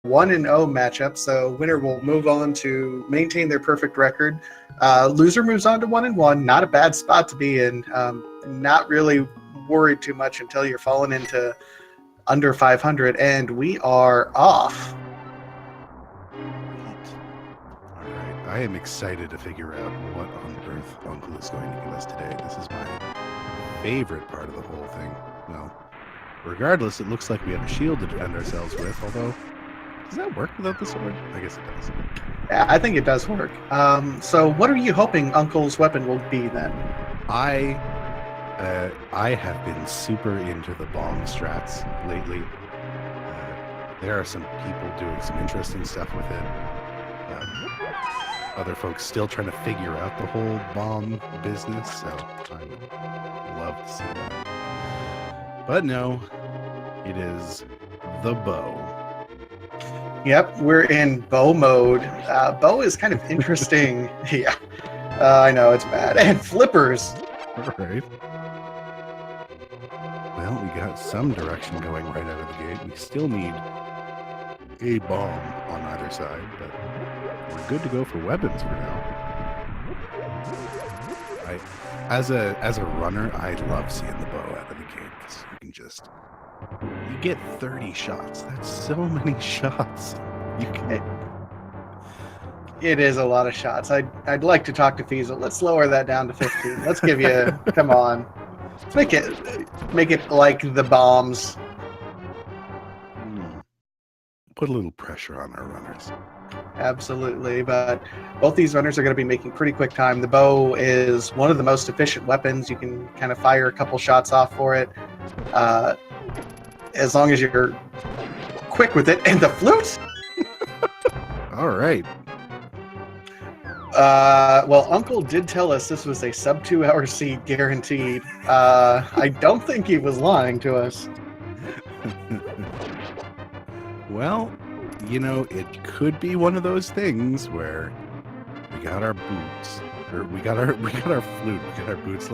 1-0 matchup, so winner will move on to maintain their perfect record. Loser moves on to 1-1. Not a bad spot to be in. Not really worried too much until you're falling into under 500, and we are off. All right, I am excited to figure out what on earth Uncle is going to give us today. This is my favorite part of the whole thing. Well, regardless, it looks like we have a shield to defend ourselves with, although, does that work without the sword? I guess it does. Yeah, I think it does work. So what are you hoping Uncle's weapon will be then? I have been super into the bomb strats lately. There are some people doing some interesting stuff with it. Other folks still trying to figure out the whole bomb business, so I would love to see that. But no, it is the bow. Yep, we're in bow mode. Bow is kind of interesting. Yeah, I know, it's bad. And flippers. All right. Well, we got some direction going right out of the gate. We still need a bomb on either side, but we're good to go for weapons for now. As a runner, I love seeing the bow out of the gate because you get 30 shots. That's so many shots. It is a lot of shots. I'd like to talk to Fiesel. Let's lower that down to 15. Let's give you. Come on. Let's make it like the bombs. Put a little pressure on our runners. Absolutely, but both these runners are going to be making pretty quick time. The bow is one of the most efficient weapons. You can kind of fire a couple shots off for it, as long as you're quick with it. And the flute. All right. Well, Uncle did tell us this was a sub 2 hour seat guaranteed. I don't think he was lying to us. Well, it could be one of those things where we got our boots, or we got our flute, we got our boots.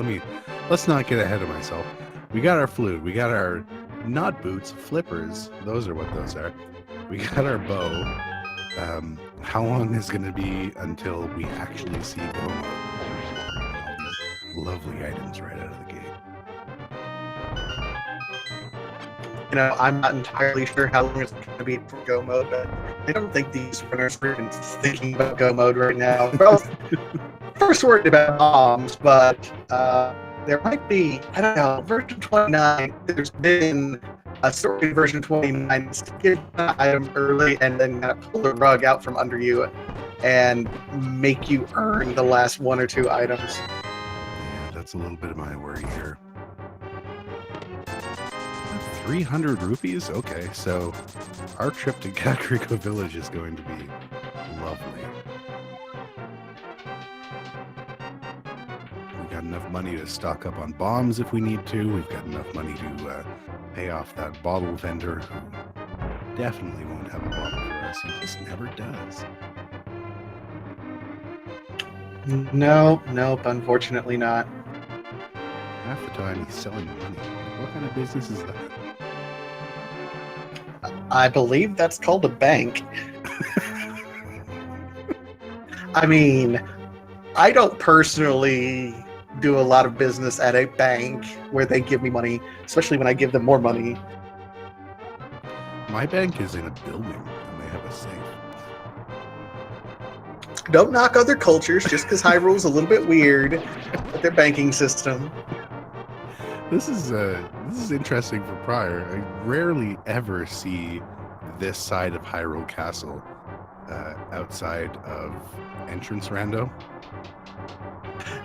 Let's not get ahead of myself. We got our flute, we got our not boots, flippers. Those are what those are. We got our bow. How long is going to be until we actually see go mode? Lovely items right out of the gate. I'm not entirely sure how long it's going to be for go mode, but I don't think these runners are even thinking about go mode right now. Both first worried about bombs, but there might be, I don't know, version 29. There's been a story in version 29 to get an item early and then kind of pull the rug out from under you and make you earn the last 1 or 2 items. Yeah, that's a little bit of my worry here. 300 rupees? Okay, so our trip to Kakariko Village is going to be lovely. We got enough money to stock up on bombs if we need to. We've got enough money to pay off that bottle vendor who definitely won't have a bottle for us. He just never does. Nope, unfortunately not. Half the time he's selling money. What kind of business is that? I believe that's called a bank. I mean, I don't personally do a lot of business at a bank where they give me money, especially when I give them more money. My bank is in a building and they have a safe. Don't knock other cultures just because Hyrule's a little bit weird with their banking system. This is interesting for prieR. I rarely ever see this side of Hyrule Castle outside of entrance rando.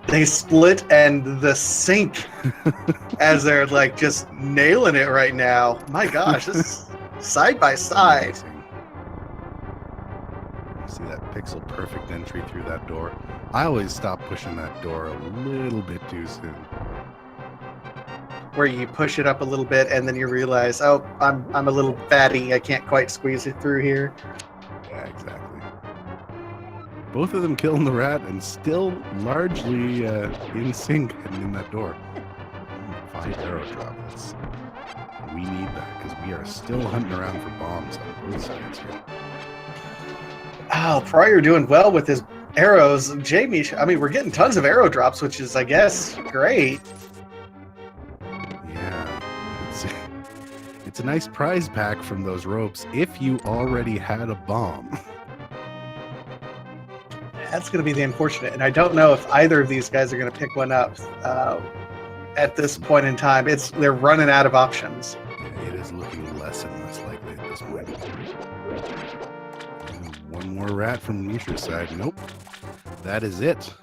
They split and the sink as they're like just nailing it right now. My gosh, this is side by side. See that pixel perfect entry through that door. I always stop pushing that door a little bit too soon. Where you push it up a little bit and then you realize, oh, I'm a little fatty. I can't quite squeeze it through here. Yeah, exactly. Both of them killing the rat and still largely in sync heading in that door. 5 arrow droplets. We need that because we We are still hunting around for bombs on both sides here. Oh, prieR doing well with his arrows. jmeasher, I mean, we're getting tons of arrow drops, which is, I guess, great. Yeah, it's a nice prize pack from those ropes if you already had a bomb. That's going to be the unfortunate, and I don't know if either of these guys are going to pick one up at this point in time. They're running out of options. Yeah, it is looking less and less likely at this point. One more rat from jmeasher's side. Nope. That is it.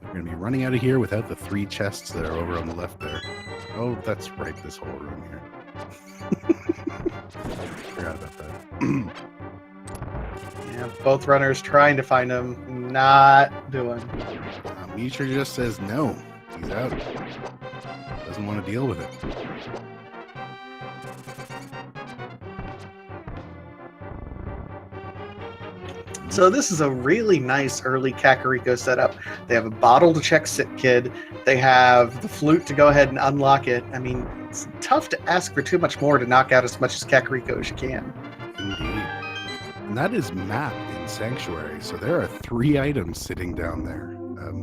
We're going to be running out of here without the 3 chests that are over on the left there. Oh, that's right, this whole room here. Forgot about that. Yeah, both runners trying to find him, not doing. jmeasher just says no. He's out. Doesn't want to deal with it. So this is a really nice early Kakariko setup. They have a bottle to check Sit Kid. They have the flute to go ahead and unlock it. I mean, it's tough to ask for too much more to knock out as much as Kakariko as you can. Indeed. And that is mapped in Sanctuary. So there are 3 items sitting down there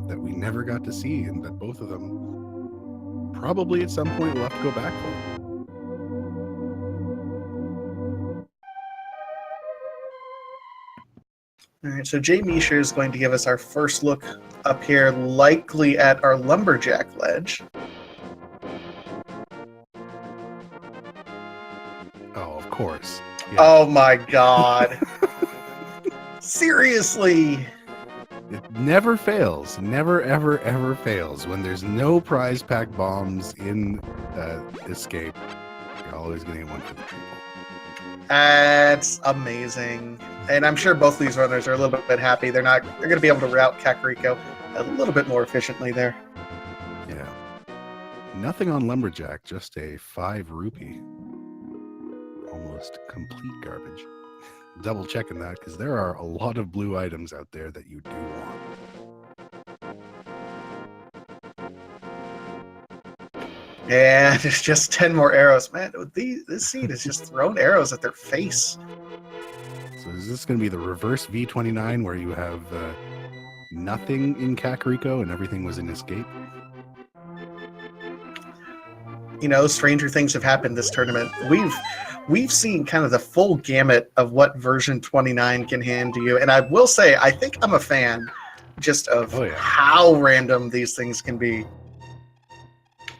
that we never got to see, and that both of them probably at some point we'll have to go back for. All right, so jmeasher is going to give us our first look up here, likely at our lumberjack ledge. Oh, of course. Yeah. Oh my god. Seriously. It never fails. Never, ever, ever fails. When there's no prize pack bombs in Escape, you're always going to get one for the triple. That's amazing. And I'm sure both of these runners are a little bit happy. They're going to be able to route Kakariko a little bit more efficiently there. Yeah. Nothing on Lumberjack, just a 5 rupee. Almost complete garbage. Double checking that because there are a lot of blue items out there that you do want. Yeah, there's just 10 more arrows. Man, this seed has just thrown arrows at their face. So is this going to be the reverse V29 where you have nothing in Kakariko and everything was in Escape? You know, stranger things have happened this tournament. We've seen kind of the full gamut of what version 29 can hand to you. And I will say, I think I'm a fan just of how random these things can be.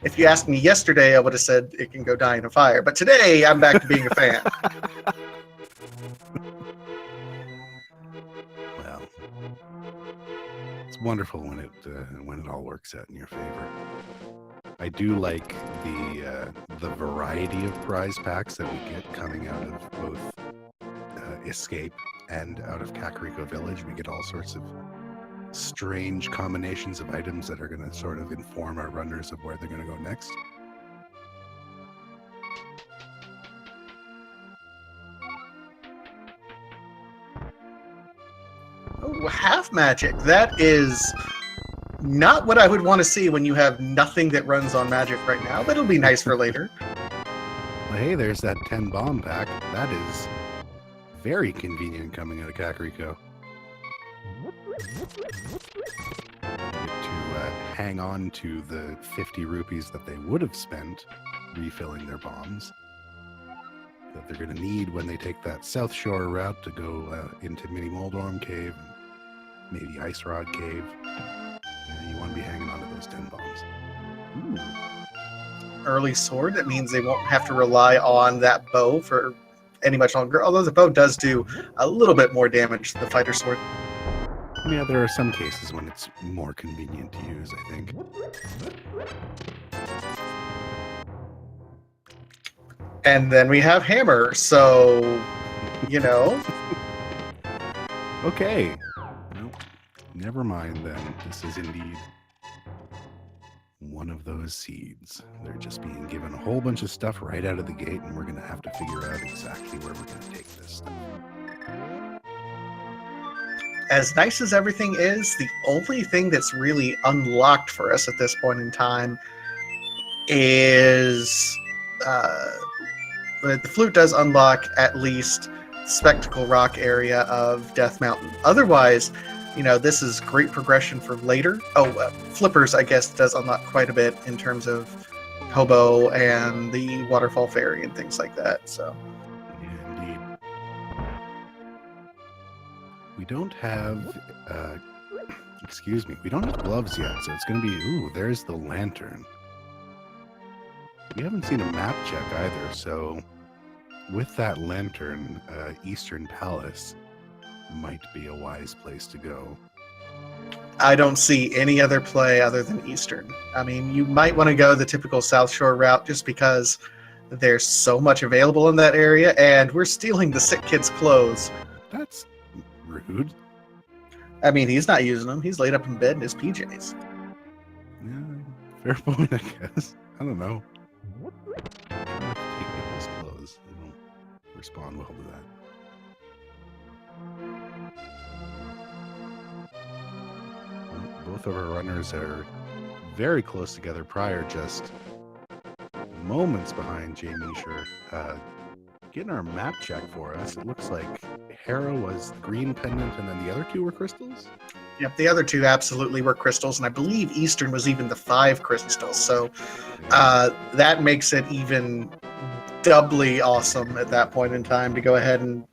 If you asked me yesterday, I would have said it can go die in a fire. But today, I'm back to being a fan. Well, it's wonderful when it all works out in your favor. I do like the variety of prize packs that we get coming out of both Escape and out of Kakariko Village. We get all sorts of strange combinations of items that are going to sort of inform our runners of where they're going to go next. Oh, half magic. That is not what I would want to see when you have nothing that runs on magic right now, but it'll be nice for later. Well, hey, there's that 10 bomb pack. That is very convenient coming out of Kakariko. Get to hang on to the 50 rupees that they would have spent refilling their bombs that they're going to need when they take that South Shore route to go into Mini Moldorm Cave and maybe Ice Rod Cave. You want to be hanging on to those 10 bombs. Ooh. Early sword, that means they won't have to rely on that bow for any much longer, although the bow does do a little bit more damage than the fighter sword. Yeah, there are some cases when it's more convenient to use, I think. And then we have hammer, so, you know. Okay. Nope. Never mind then. This is indeed one of those seeds. They're just being given a whole bunch of stuff right out of the gate, and we're going to have to figure out exactly where we're going to take this stuff. As nice as everything is, the only thing that's really unlocked for us at this point in time is But the flute does unlock at least Spectacle Rock area of Death Mountain. Otherwise, this is great progression for later. Oh, Flippers, I guess, does unlock quite a bit in terms of Hobo and the Waterfall Fairy and things like that. So, yeah, indeed. We don't have, excuse me, we don't have gloves yet, so it's going to be, ooh, there's the lantern. We haven't seen a map check either, so with that lantern, Eastern Palace might be a wise place to go. I don't see any other play other than Eastern. I mean, you might want to go the typical South Shore route just because there's so much available in that area, and we're stealing the sick kid's clothes. That's rude. I mean, he's not using them. He's laid up in bed in his PJs. Yeah, fair point, I guess. I don't know. Take people's clothes. They don't respond well to that. Both of our runners are very close together. prieR just moments behind jmeasher. Getting our map check for us. It looks like Hera was the green pendant, and then the other two were crystals. Yep, the other two absolutely were crystals, and I believe Eastern was even the 5 crystals. So that makes it even doubly awesome at that point in time to go ahead and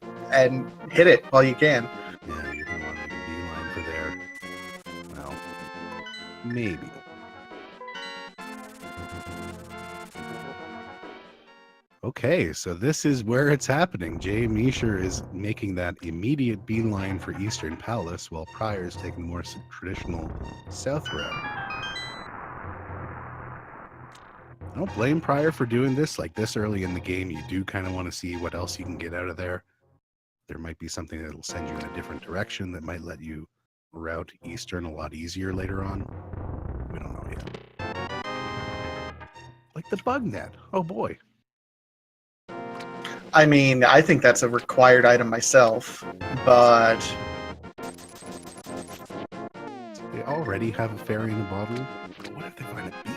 hit it while you can. Yeah, you're going to want to make a beeline for there. Well, maybe. Okay, so this is where it's happening. jmeasher is making that immediate beeline for Eastern Palace, while prieR is taking the more traditional south route. I don't blame prieR for doing this. Like this early in the game, you do kind of want to see what else you can get out of there. There might be something that'll send you in a different direction that might let you route Eastern a lot easier later on. We don't know yet. Like the bug net. Oh boy. I mean, I think that's a required item myself, but they already have a fairy in a bottle. What if they find a bee?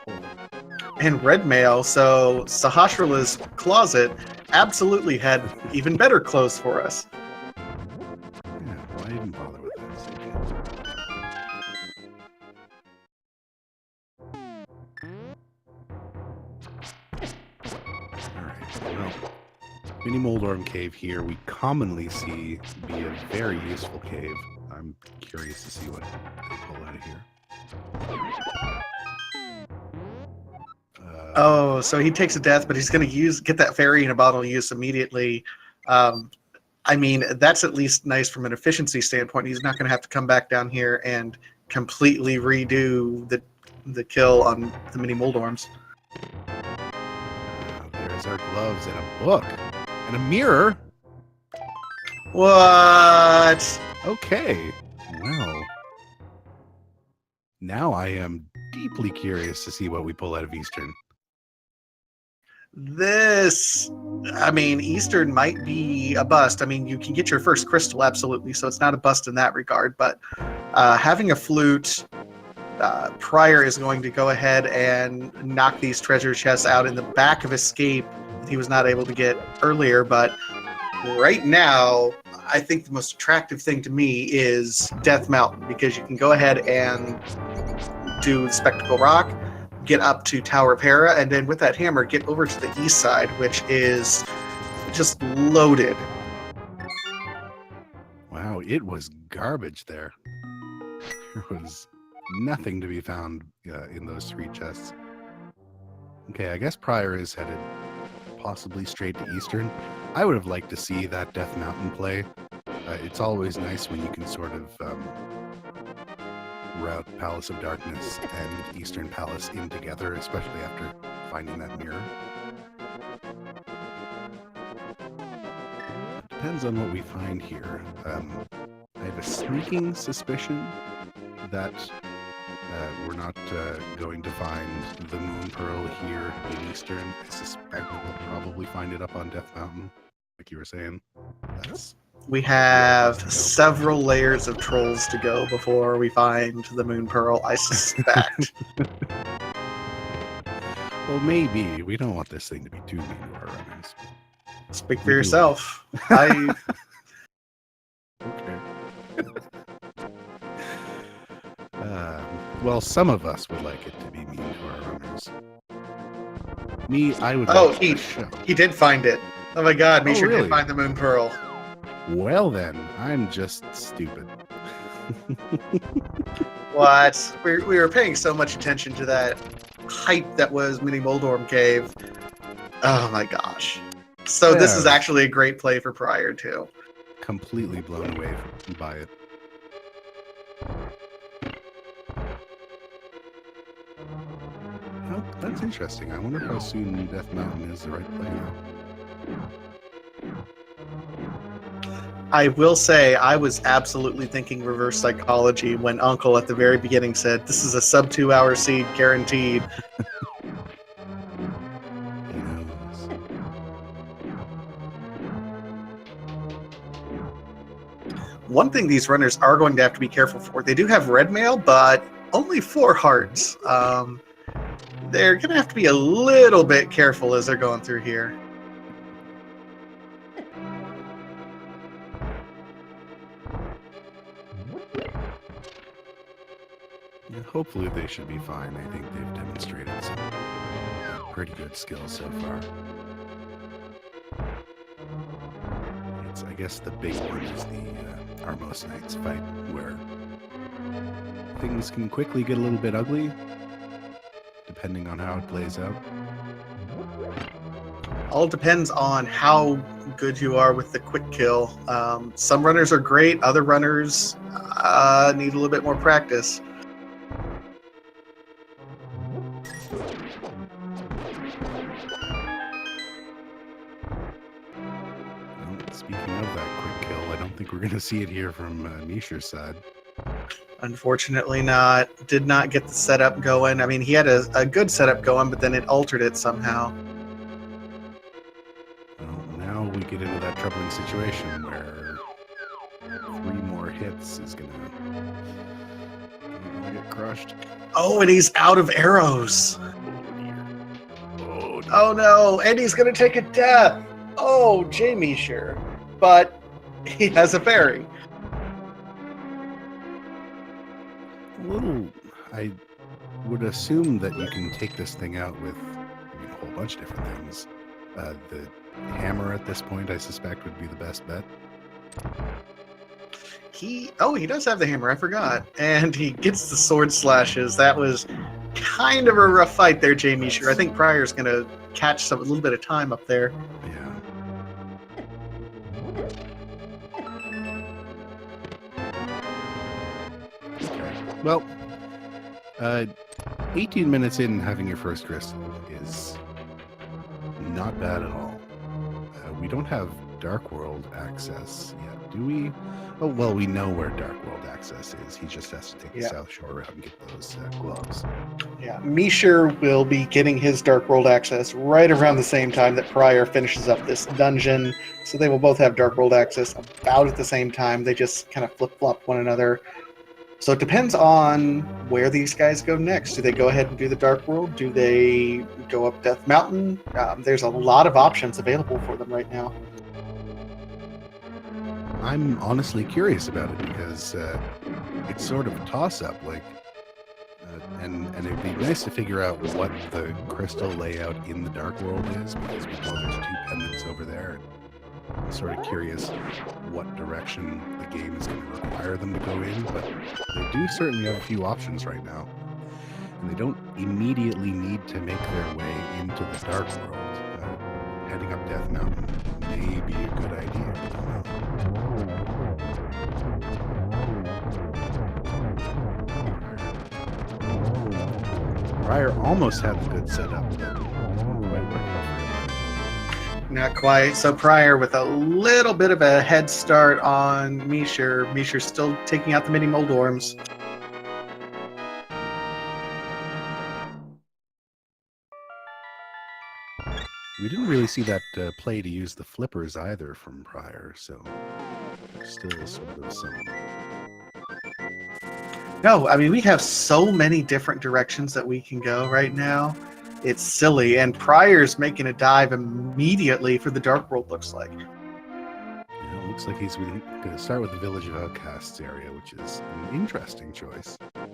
Oh. And red mail, so Sahasrah's closet absolutely had even better clothes for us. Yeah, why even bother with this? Mini Moldorm Cave here we commonly see be a very useful cave. I'm curious to see what they pull out of here. Oh, so he takes a death, but he's going to get that fairy in a bottle use immediately. I mean, that's at least nice from an efficiency standpoint. He's not going to have to come back down here and completely redo the kill on the Mini Moldorms. There's our gloves and a book. And a mirror? What? Okay. Well. Now I am deeply curious to see what we pull out of Eastern. I mean, Eastern might be a bust. I mean, you can get your first crystal, absolutely, so it's not a bust in that regard. But having a flute, prieR is going to go ahead and knock these treasure chests out in the back of Escape that he was not able to get earlier. But right now, I think the most attractive thing to me is Death Mountain, because you can go ahead and do Spectacle Rock, get up to Tower Para, and then with that hammer, get over to the east side, which is just loaded. Wow, it was garbage there. There was nothing to be found in those 3 chests. Okay, I guess prieR is headed possibly straight to Eastern. I would have liked to see that Death Mountain play. It's always nice when you can sort of route Palace of Darkness and Eastern Palace in together, especially after finding that mirror. It depends on what we find here. I have a sneaking suspicion that we're not going to find the Moon Pearl here in Eastern. I suspect we'll probably find it up on Death Mountain, like you were saying. We have several layers of trolls to go before we find the Moon Pearl, I suspect. Well, Well, maybe. We don't want this thing to be too mean to our runners. Speak for yourself. I Okay. Well, some of us would like it to be mean to our runners. Me, I would Oh, like he did find it. Oh my god, Misha really? did find the moon pearl. Well then, I'm just stupid. What? We were paying so much attention to that hype that was Mini Moldorm Cave. Oh my gosh. So this is Yeah. actually a great play for prieR too. Completely blown away by it. Oh, that's interesting. I wonder how soon Death Mountain is the right play now. I will say I was absolutely thinking reverse psychology when Uncle at the very beginning said this is a sub 2 hour seed guaranteed. Who knows? One thing these runners are going to have to be careful for, they do have red mail, but only 4 hearts. They're going to have to be a little bit careful as they're going through here. Yeah, hopefully they should be fine. I think they've demonstrated some pretty good skills so far. I guess the big one is the Armos Knights fight, where things can quickly get a little bit ugly, depending on how it plays out. All depends on how good you are with the quick kill. Some runners are great, other runners need a little bit more practice. Speaking of that quick kill, I don't think we're going to see it here from jmeasher's side. Unfortunately not. Did not get the setup going. I mean, he had a good setup going, but then it altered it somehow. Well, now we get into that troubling situation where 3 more hits is going to get crushed. Oh, and he's out of arrows. Oh, dear. Oh no, and he's going to take a death. Oh, jmeasher. But he has a fairy. I would assume that you can take this thing out with a whole bunch of different things. The hammer at this point, I suspect, would be the best bet. He does have the hammer, I forgot. And he gets the sword slashes. That was kind of a rough fight there, jmeasher. I think prieR's going to catch a little bit of time up there. Yeah. Well, 18 minutes in, having your first crystal is not bad at all. We don't have Dark World access yet, do we? Oh, well, we know where Dark World access is. He just has to take the South Shore route and get those gloves. Yeah, jmeasher will be getting his Dark World access right around the same time that prieR finishes up this dungeon. So they will both have Dark World access about at the same time. They just kind of flip-flop one another. So it depends on where these guys go next. Do they go ahead and do the Dark World? Do they go up Death Mountain? There's a lot of options available for them right now. I'm honestly curious about it because it's sort of a toss-up. And it'd be nice to figure out what the crystal layout in the Dark World is, because we know there's 2 pendants over there. I'm sort of curious what direction the game is going to require them to go in, but they do certainly have a few options right now. And they don't immediately need to make their way into the Dark World. Heading up Death Mountain may be a good idea. I don't know. prieR almost had the good setup, but didn't quite work out. Not quite. So prieR with a little bit of a head start on jmeasher. jmeasher's still taking out the mini Moldorms. We didn't really see that play to use the flippers either from prieR, so still sort of some... No, I mean, we have so many different directions that we can go right now. it's silly. And prieR's making a dive immediately for the Dark World, looks like. Yeah, it looks like he's going to start with the Village of Outcasts area, which is an interesting choice. I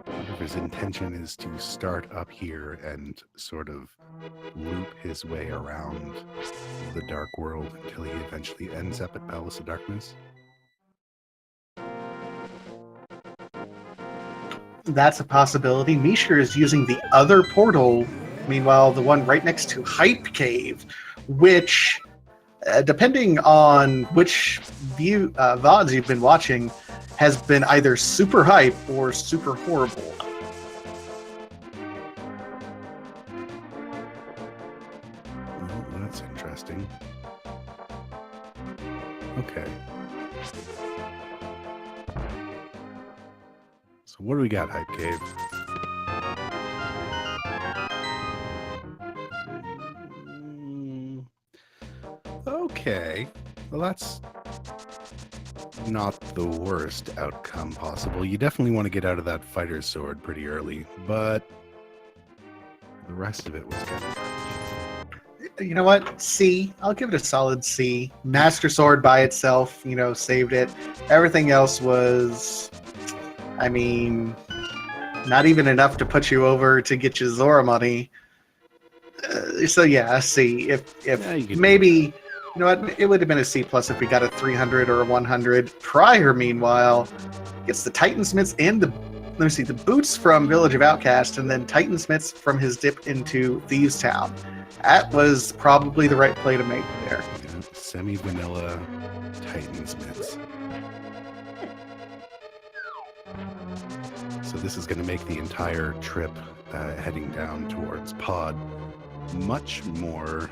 wonder if his intention is to start up here and sort of loop his way around the Dark World until he eventually ends up at Palace of Darkness. That's a possibility. jmeasher is using the other portal, meanwhile, the one right next to Hype Cave, which, depending on which VODs you've been watching, has been either super hype or super horrible. Well, that's interesting. Okay. So what do we got, Hype Cave? Okay. Well, that's not the worst outcome possible. You definitely want to get out of that fighter's sword pretty early, but the rest of it was kind of... You know what? C. I'll give it a solid C. Master Sword by itself, saved it. Everything else was, I mean, not even enough to put you over to get you Zora money. So yeah, a C. If Yeah, maybe, you know what? It would have been a C plus if we got a 300 or a 100. prieR, meanwhile, gets the Titansmiths and the boots from Village of Outcast, and then Titansmiths from his dip into Thieves Town. That was probably the right play to make there. Yeah, semi-vanilla Titansmiths. So this is going to make the entire trip heading down towards Pod much more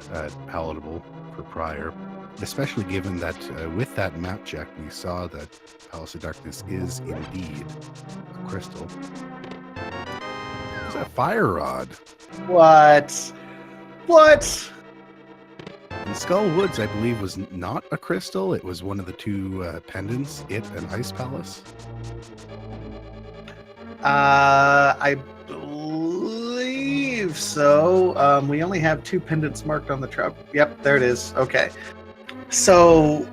palatable for prieR, especially given that with that map check we saw that Palace of Darkness is indeed a crystal. It's a fire rod. What? And Skull Woods, I believe, was not a crystal. It was one of the two pendants, it and Ice Palace. I believe so. We only have two pendants marked on the truck. Yep, there it is. Okay. So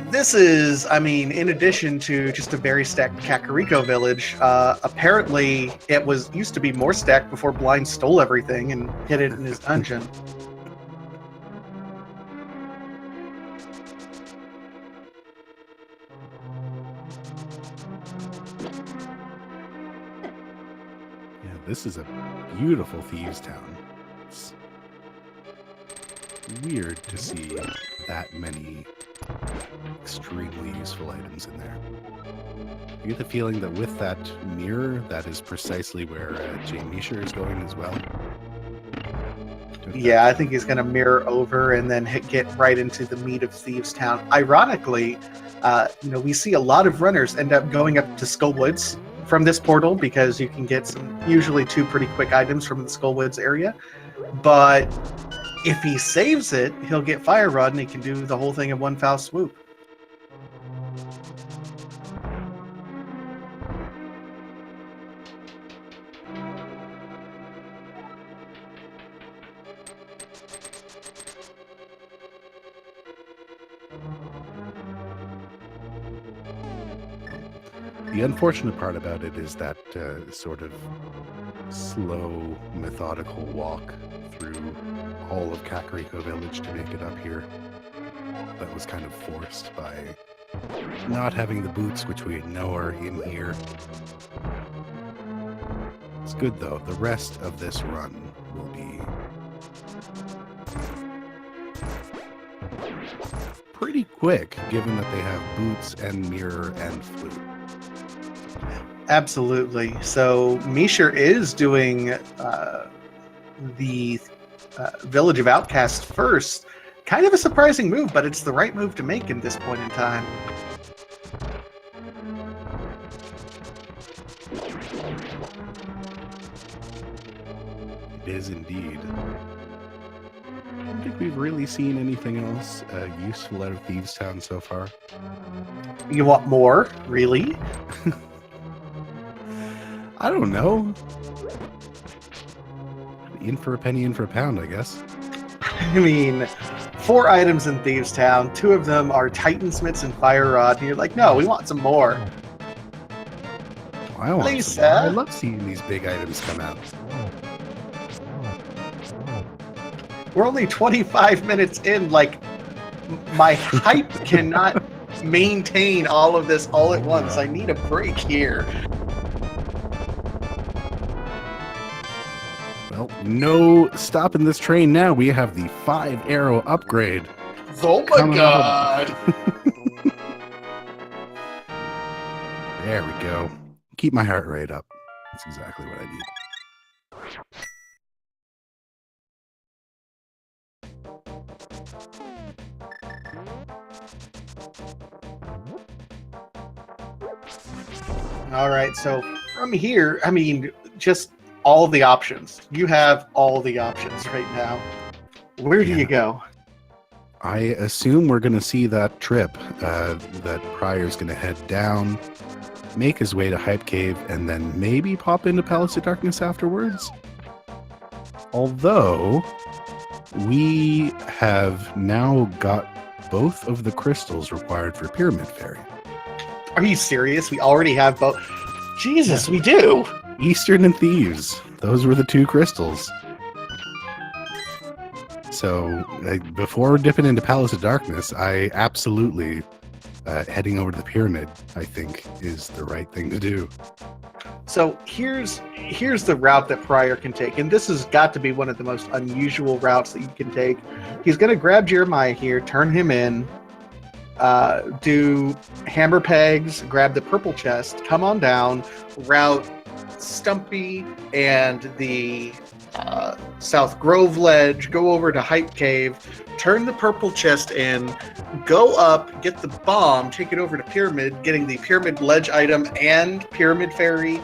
this is, in addition to just a very stacked Kakariko village, apparently it used to be more stacked before Blind stole everything and hid it in his dungeon. Yeah, this is a beautiful Thieves Town. It's weird to see that many extremely useful items in there. You get the feeling that with that mirror, that is precisely where jmeasher is going as well. Yeah, I think he's going to mirror over and then get right into the meat of Thieves Town. Ironically, we see a lot of runners end up going up to Skull Woods from this portal because you can get usually two pretty quick items from the Skull Woods area. But if he saves it, he'll get Fire Rod and he can do the whole thing in one foul swoop. The unfortunate part about it is that sort of slow, methodical walk through all of Kakariko Village to make it up here. That was kind of forced by not having the boots, which we know are in here. It's good, though. The rest of this run will be pretty quick, given that they have boots and mirror and flute. Absolutely. So jmeasher is doing the Village of Outcast first. Kind of a surprising move, but it's the right move to make in this point in time. It is indeed. I don't think we've really seen anything else useful out of Thieves Town so far. You want more? Really? I don't know. In for a penny, in for a pound, I guess. I mean, 4 items in Thieves Town. 2 of them are Titansmiths and Fire Rod. And you're like, no, we want some more. I want Lisa. some more. I love seeing these big items come out. We're only 25 minutes in. Like, my hype cannot maintain all of this all at once. I need a break here. Well, no stopping this train now. We have the 5-arrow upgrade. Oh my god! There we go. Keep my heart rate up. That's exactly what I need. All right, so from here, I mean, just all the options. You have all the options right now. Where do you go? I assume we're going to see that trip that prieR's going to head down, make his way to Hype Cave, and then maybe pop into Palace of Darkness afterwards. Although, we have now got both of the crystals required for Pyramid Fairy. Are you serious? We already have both. Jesus, we do. Eastern and Thieves. Those were the 2 crystals. So, before dipping into Palace of Darkness, I absolutely heading over to the pyramid, I think, is the right thing to do. So here's the route that prieR can take, and this has got to be one of the most unusual routes that you can take. He's going to grab Jeremiah here, turn him in, do hammer pegs, grab the purple chest, come on down, route Stumpy and the South Grove Ledge, go over to Hype Cave, turn the purple chest in, go up, get the bomb, take it over to Pyramid, getting the Pyramid Ledge item and Pyramid Fairy.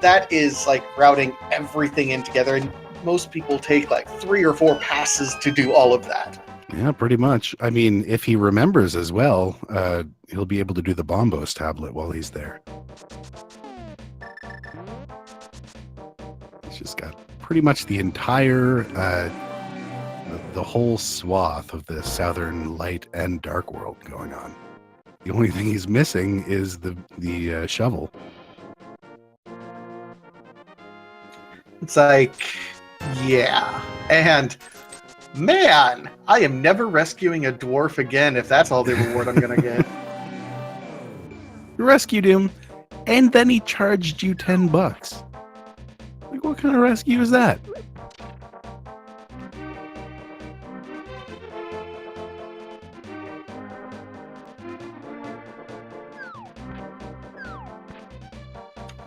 That is like routing everything in together, and most people take like 3 or 4 passes to do all of that. Yeah, pretty much. I mean, if he remembers as well, he'll be able to do the Bombos tablet while he's there. He's just got pretty much the entire, the whole swath of the Southern Light and Dark World going on. The only thing he's missing is the shovel. It's like, yeah. And man, I am never rescuing a dwarf again if that's all the reward I'm going to get. You rescued him, and then he charged you $10. Like, what kind of rescue is that?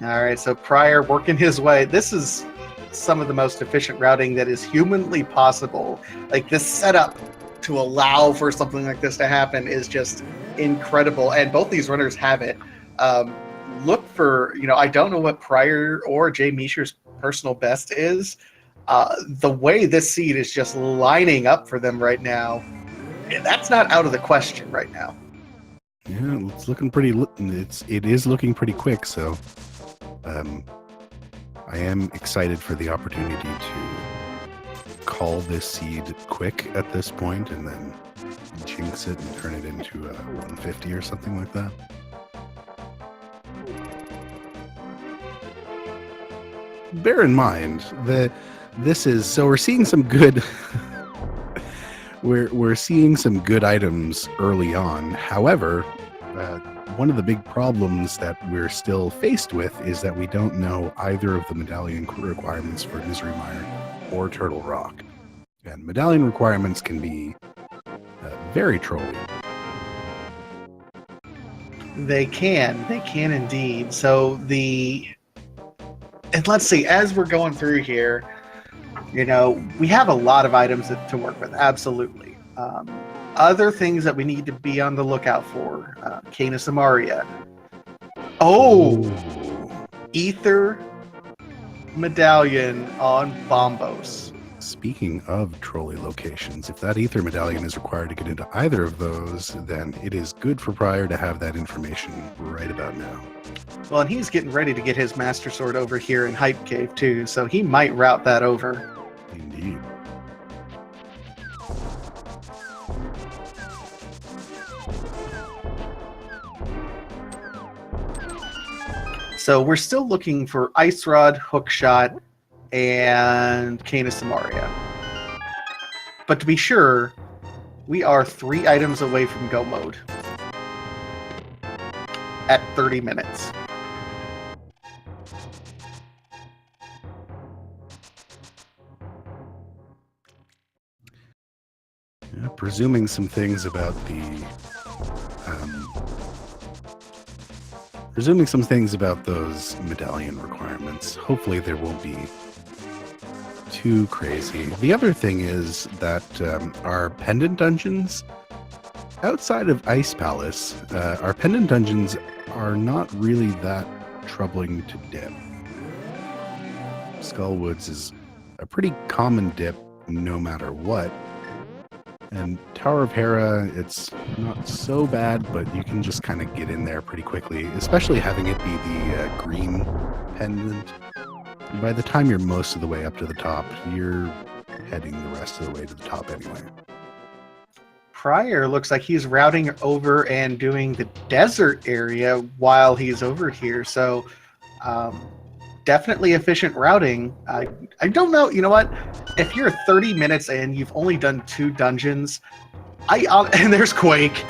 All right, so prieR working his way. This is some of the most efficient routing that is humanly possible. Like, this setup to allow for something like this to happen is just incredible, and both these runners have it. Look for, I don't know what prieR or jmeasher's personal best is. The way this seed is just lining up for them right now, that's not out of the question right now. Yeah, it's looking pretty. It is looking pretty quick. So, I am excited for the opportunity to call this seed quick at this point, and then jinx it and turn it into a 150 or something like that. Bear in mind that we're seeing some good. We're seeing some good items early on. However, one of the big problems that we're still faced with is that we don't know either of the medallion requirements for Misery Mire or Turtle Rock. And medallion requirements can be very trolly. They can indeed. So and let's see, as we're going through here, we have a lot of items to work with, absolutely. Other things that we need to be on the lookout for, Canis Amaria. Ether medallion on Bombos. Speaking of trolley locations, if that ether medallion is required to get into either of those, then it is good for prieR to have that information right about now. Well, and he's getting ready to get his Master Sword over here in Hype Cave too, so he might route that over. Indeed. So we're still looking for Ice Rod, Hookshot, and Cane of Samaria. But to be sure, we are 3 items away from go mode at 30 minutes. Yeah, presuming some things about those medallion requirements. Hopefully there won't be too crazy. The other thing is that our pendant dungeons, outside of Ice Palace, our pendant dungeons are not really that troubling to dip. Skullwoods is a pretty common dip no matter what. And Tower of Hera, it's not so bad, but you can just kind of get in there pretty quickly, especially having it be the green pendant. By the time you're most of the way up to the top, you're heading the rest of the way to the top anyway. prieR looks like he's routing over and doing the desert area while he's over here, so definitely efficient routing. I don't know, you know what? If you're 30 minutes in, you've only done 2 dungeons, and there's Quake.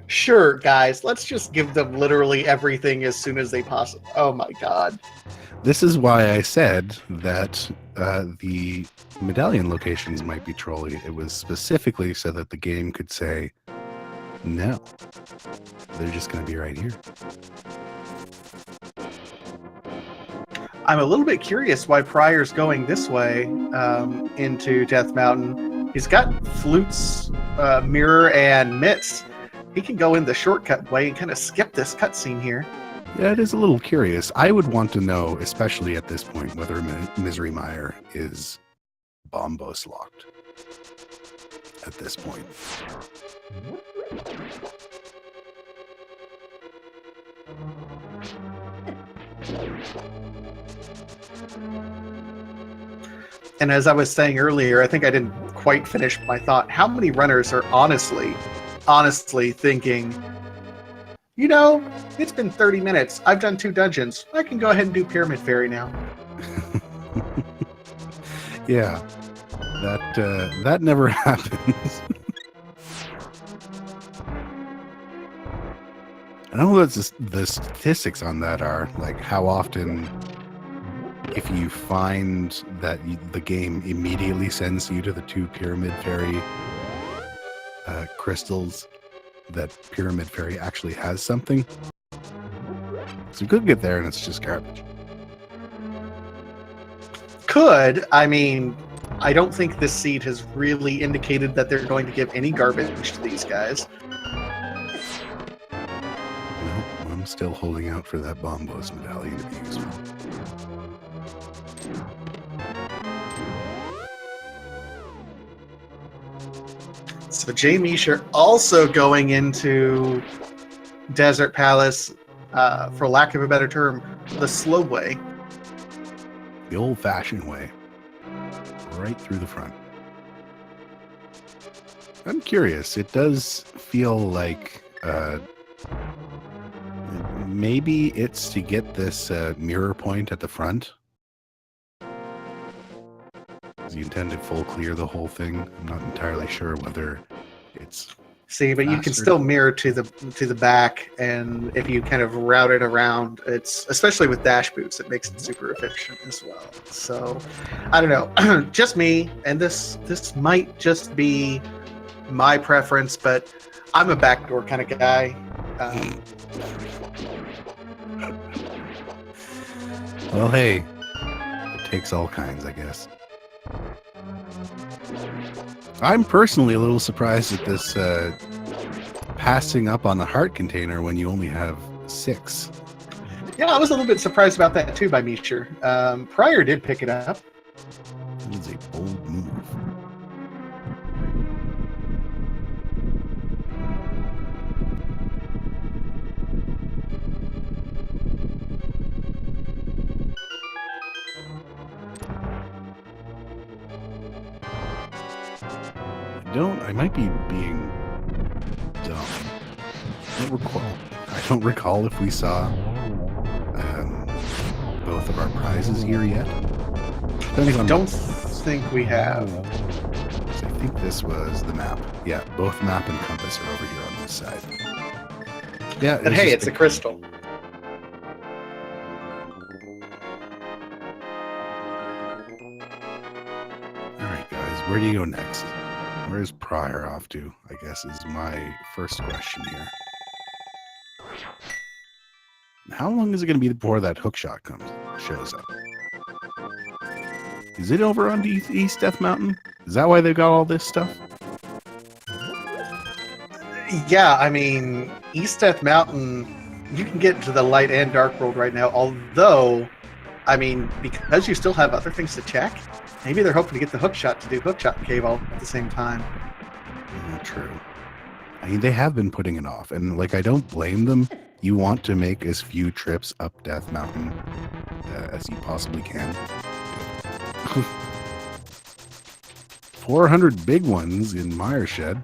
Sure, guys, let's just give them literally everything as soon as they possibly. Oh my god. This is why I said that the medallion locations might be trolly. It was specifically so that the game could say, no, they're just going to be right here. I'm a little bit curious why prieR's going this way into Death Mountain. He's got flutes, mirror, and mitts. He can go in the shortcut way and kind of skip this cutscene here. Yeah, it is a little curious. I would want to know, especially at this point, whether Misery Mire is bombos locked at this point. And as I was saying earlier, I think I didn't quite finish my thought. How many runners are honestly thinking, you know, it's been 30 minutes. I've done 2 dungeons. I can go ahead and do Pyramid Fairy now. Yeah, that never happens. I don't know what the statistics on that are, like how often, if you find that the game immediately sends you to the 2 Pyramid Fairy crystals, that Pyramid Fairy actually has something. So you could get there and it's just garbage. Could. I mean, I don't think this seed has really indicated that they're going to give any garbage to these guys. No, I'm still holding out for that bombos medallion to be useful. So jmeasher also going into Desert Palace, for lack of a better term, the slow way. The old-fashioned way. Right through the front. I'm curious. It does feel like maybe it's to get this mirror point at the front. Is you intend to full clear the whole thing? I'm not entirely sure whether it's... See, but you can still mirror to the back, and if you kind of route it around, it's, especially with dash boots, it makes it super efficient as well. So, I don't know, just me, and this might just be my preference, but I'm a backdoor kind of guy. Well, hey, it takes all kinds, I guess. I'm personally a little surprised at this passing up on the heart container when you only have 6. Yeah, I was a little bit surprised about that too by jmeasher. prieR did pick it up. That is a bold move. I might be being dumb. I don't recall if we saw both of our prizes here yet. I don't think we have. I think this was the map. Yeah, both map and compass are over here on this side. Yeah, But hey, it's a crystal. All right, guys, where do you go next? Where's prieR off to, I guess, is my first question here. How long is it going to be before that hookshot shows up? Is it over on East Death Mountain? Is that why they got all this stuff? Yeah, I mean, East Death Mountain, you can get to the light and dark world right now, although, I mean, because you still have other things to check, maybe they're hoping to get the hookshot to do hookshot cave all at the same time. True. I mean, they have been putting it off, and like, I don't blame them. You want to make as few trips up Death Mountain as you possibly can. 400 big ones in Mire Shed.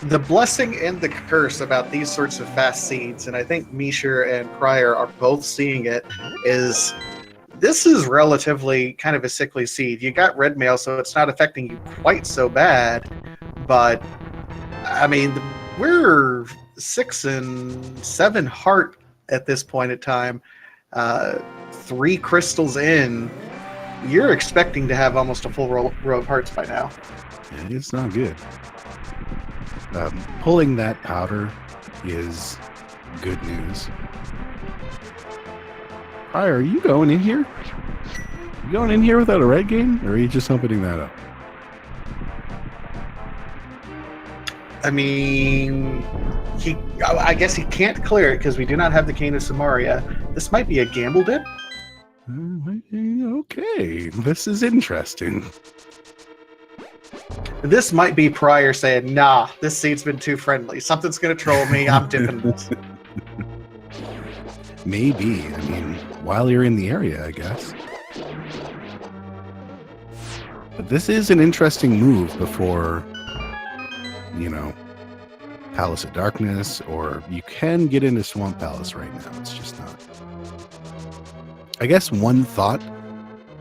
The blessing and the curse about these sorts of fast seeds, and I think jmeasher and prieR are both seeing it, is this is relatively kind of a sickly seed. You got red mail, so it's not affecting you quite so bad, but I mean, we're 6 and 7 heart at this point in time. 3 crystals in, you're expecting to have almost a full row of hearts by now. Yeah, it's not good. Pulling that powder is good news. prieR, are you going in here? You going in here without a red game, or are you just opening that up? I mean, I guess he can't clear it because we do not have the Cane of Samaria. This might be a gamble dip. Okay, this is interesting. This might be prieR saying, nah, this seed's been too friendly. Something's going to troll me. I'm dipping this. Maybe. I mean, while you're in the area, I guess. But this is an interesting move before, you know, Palace of Darkness, or you can get into Swamp Palace right now. It's just not. I guess one thought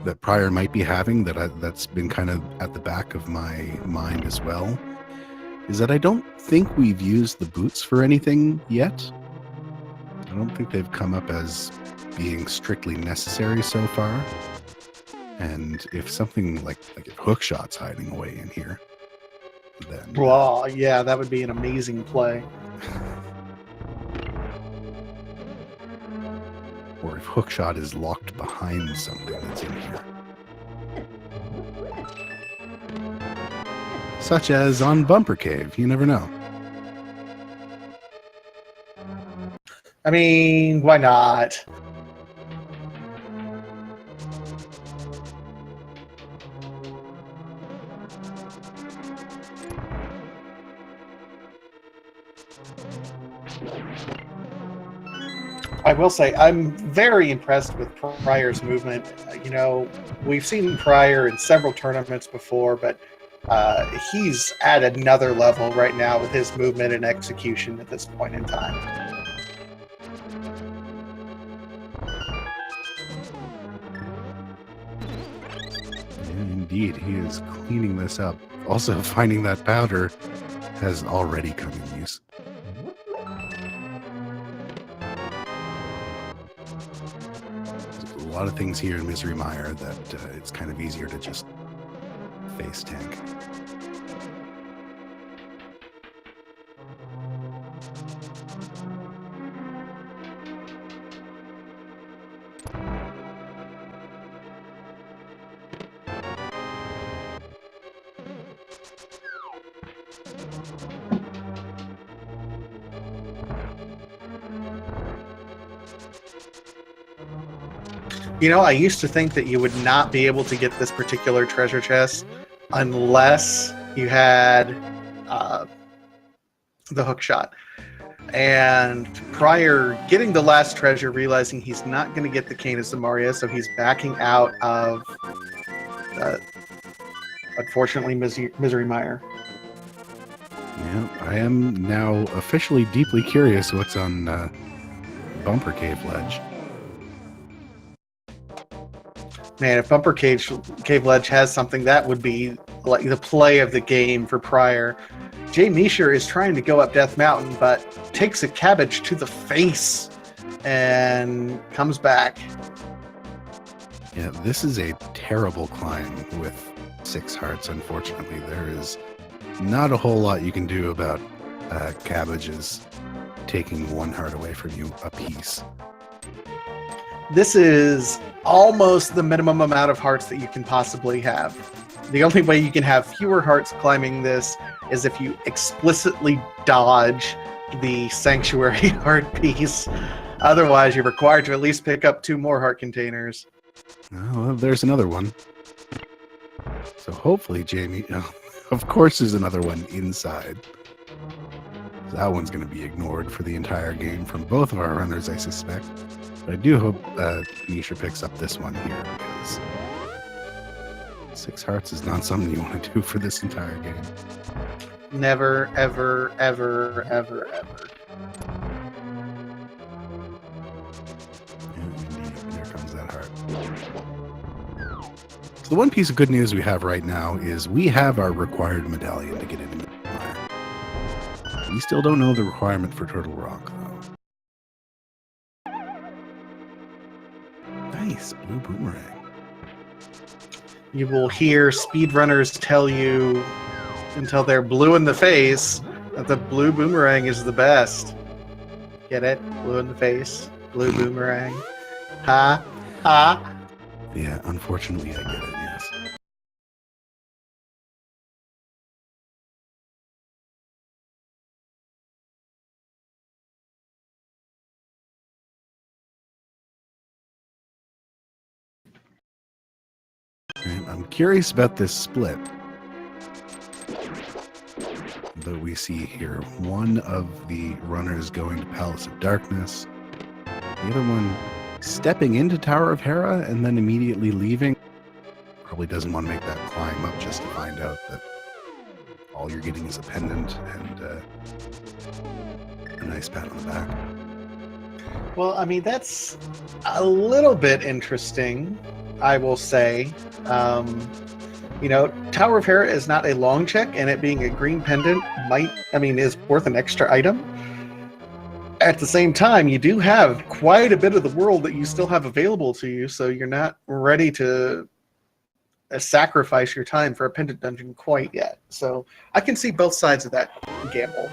that prieR might be having that's been kind of at the back of my mind as well is that I don't think we've used the boots for anything yet. I don't think they've come up as being strictly necessary so far. And if something like if hookshot's hiding away in here, then well, yeah, that would be an amazing play. Or if hookshot is locked behind something that's in here. Such as on Bumper Cave, you never know. I mean, why not? I will say, I'm very impressed with prieR's movement. You know, we've seen prieR in several tournaments before, but he's at another level right now with his movement and execution at this point in time. Indeed, he is cleaning this up. Also, finding that powder has already come in use. There's a lot of things here in Misery Mire that it's kind of easier to just face tank. You know, I used to think that you would not be able to get this particular treasure chest unless you had the hook shot. And prieR getting the last treasure, realizing he's not going to get the Cane of Samaria, so he's backing out of, unfortunately, Misery Mire. Yeah, I am now officially deeply curious what's on Bumper Cave Ledge. Man, if Bumper Cave Ledge has something, that would be like the play of the game for prieR. jmeasher is trying to go up Death Mountain, but takes a cabbage to the face and comes back. Yeah, this is a terrible climb with 6 hearts, unfortunately. There is not a whole lot you can do about cabbages taking 1 heart away from you apiece. This is almost the minimum amount of hearts that you can possibly have. The only way you can have fewer hearts climbing this is if you explicitly dodge the Sanctuary heart piece. Otherwise, you're required to at least pick up 2 more heart containers. Oh, well, there's another one. So hopefully, Jamie... of course there's another one inside. That one's going to be ignored for the entire game from both of our runners, I suspect. But I do hope jmeasher picks up this one here, because 6 hearts is not something you want to do for this entire game. Never, ever, ever, ever, ever. Yeah, indeed. There comes that heart. So the one piece of good news we have right now is we have our required medallion to get into the fire. We still don't know the requirement for Turtle Rock, though. Nice blue boomerang. You will hear speedrunners tell you until they're blue in the face that the blue boomerang is the best. Get it? Blue in the face, blue boomerang. Ha, ha. Yeah, unfortunately, I get it, yes. And I'm curious about this split that we see here. One of the runners going to Palace of Darkness, the other one stepping into Tower of Hera and then immediately leaving. Probably doesn't want to make that climb up just to find out that all you're getting is a pendant and a nice pat on the back. Well, I mean, that's a little bit interesting, I will say. You know, Tower of Hera is not a long check, and it being a green pendant is worth an extra item. At the same time, you do have quite a bit of the world that you still have available to you, so you're not ready to sacrifice your time for a pendant dungeon quite yet. So I can see both sides of that gamble.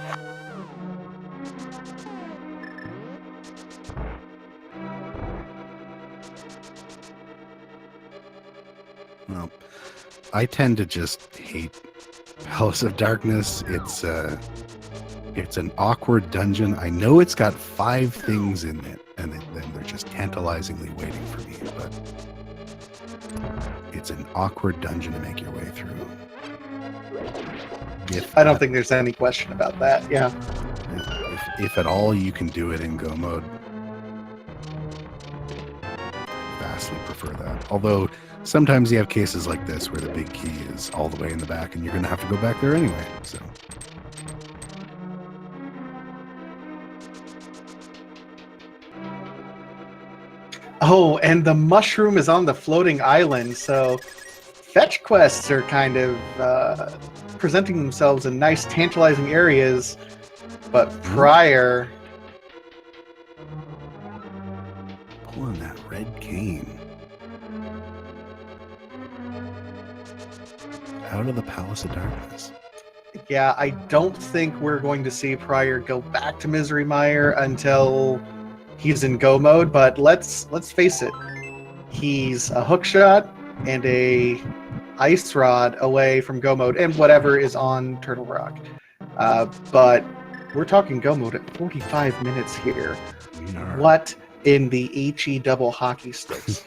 Well, I tend to just hate Palace of Darkness. It's an awkward dungeon. I know it's got 5 things in it, and then they're just tantalizingly waiting for me, but it's an awkward dungeon to make your way through. I don't think there's any question about that, yeah. If at all you can do it in Go mode, I vastly prefer that. Although, sometimes you have cases like this where the big key is all the way in the back, and you're going to have to go back there anyway, so... Oh, and the mushroom is on the floating island, so fetch quests are kind of presenting themselves in nice, tantalizing areas, but prieR... Pulling that red cane out of the Palace of Darkness. Yeah, I don't think we're going to see prieR go back to Misery Mire until he's in Go mode, but let's face it, he's a hookshot and a ice rod away from Go mode and whatever is on Turtle Rock. But we're talking go mode at 45 minutes here. We are. What in the HE double hockey sticks?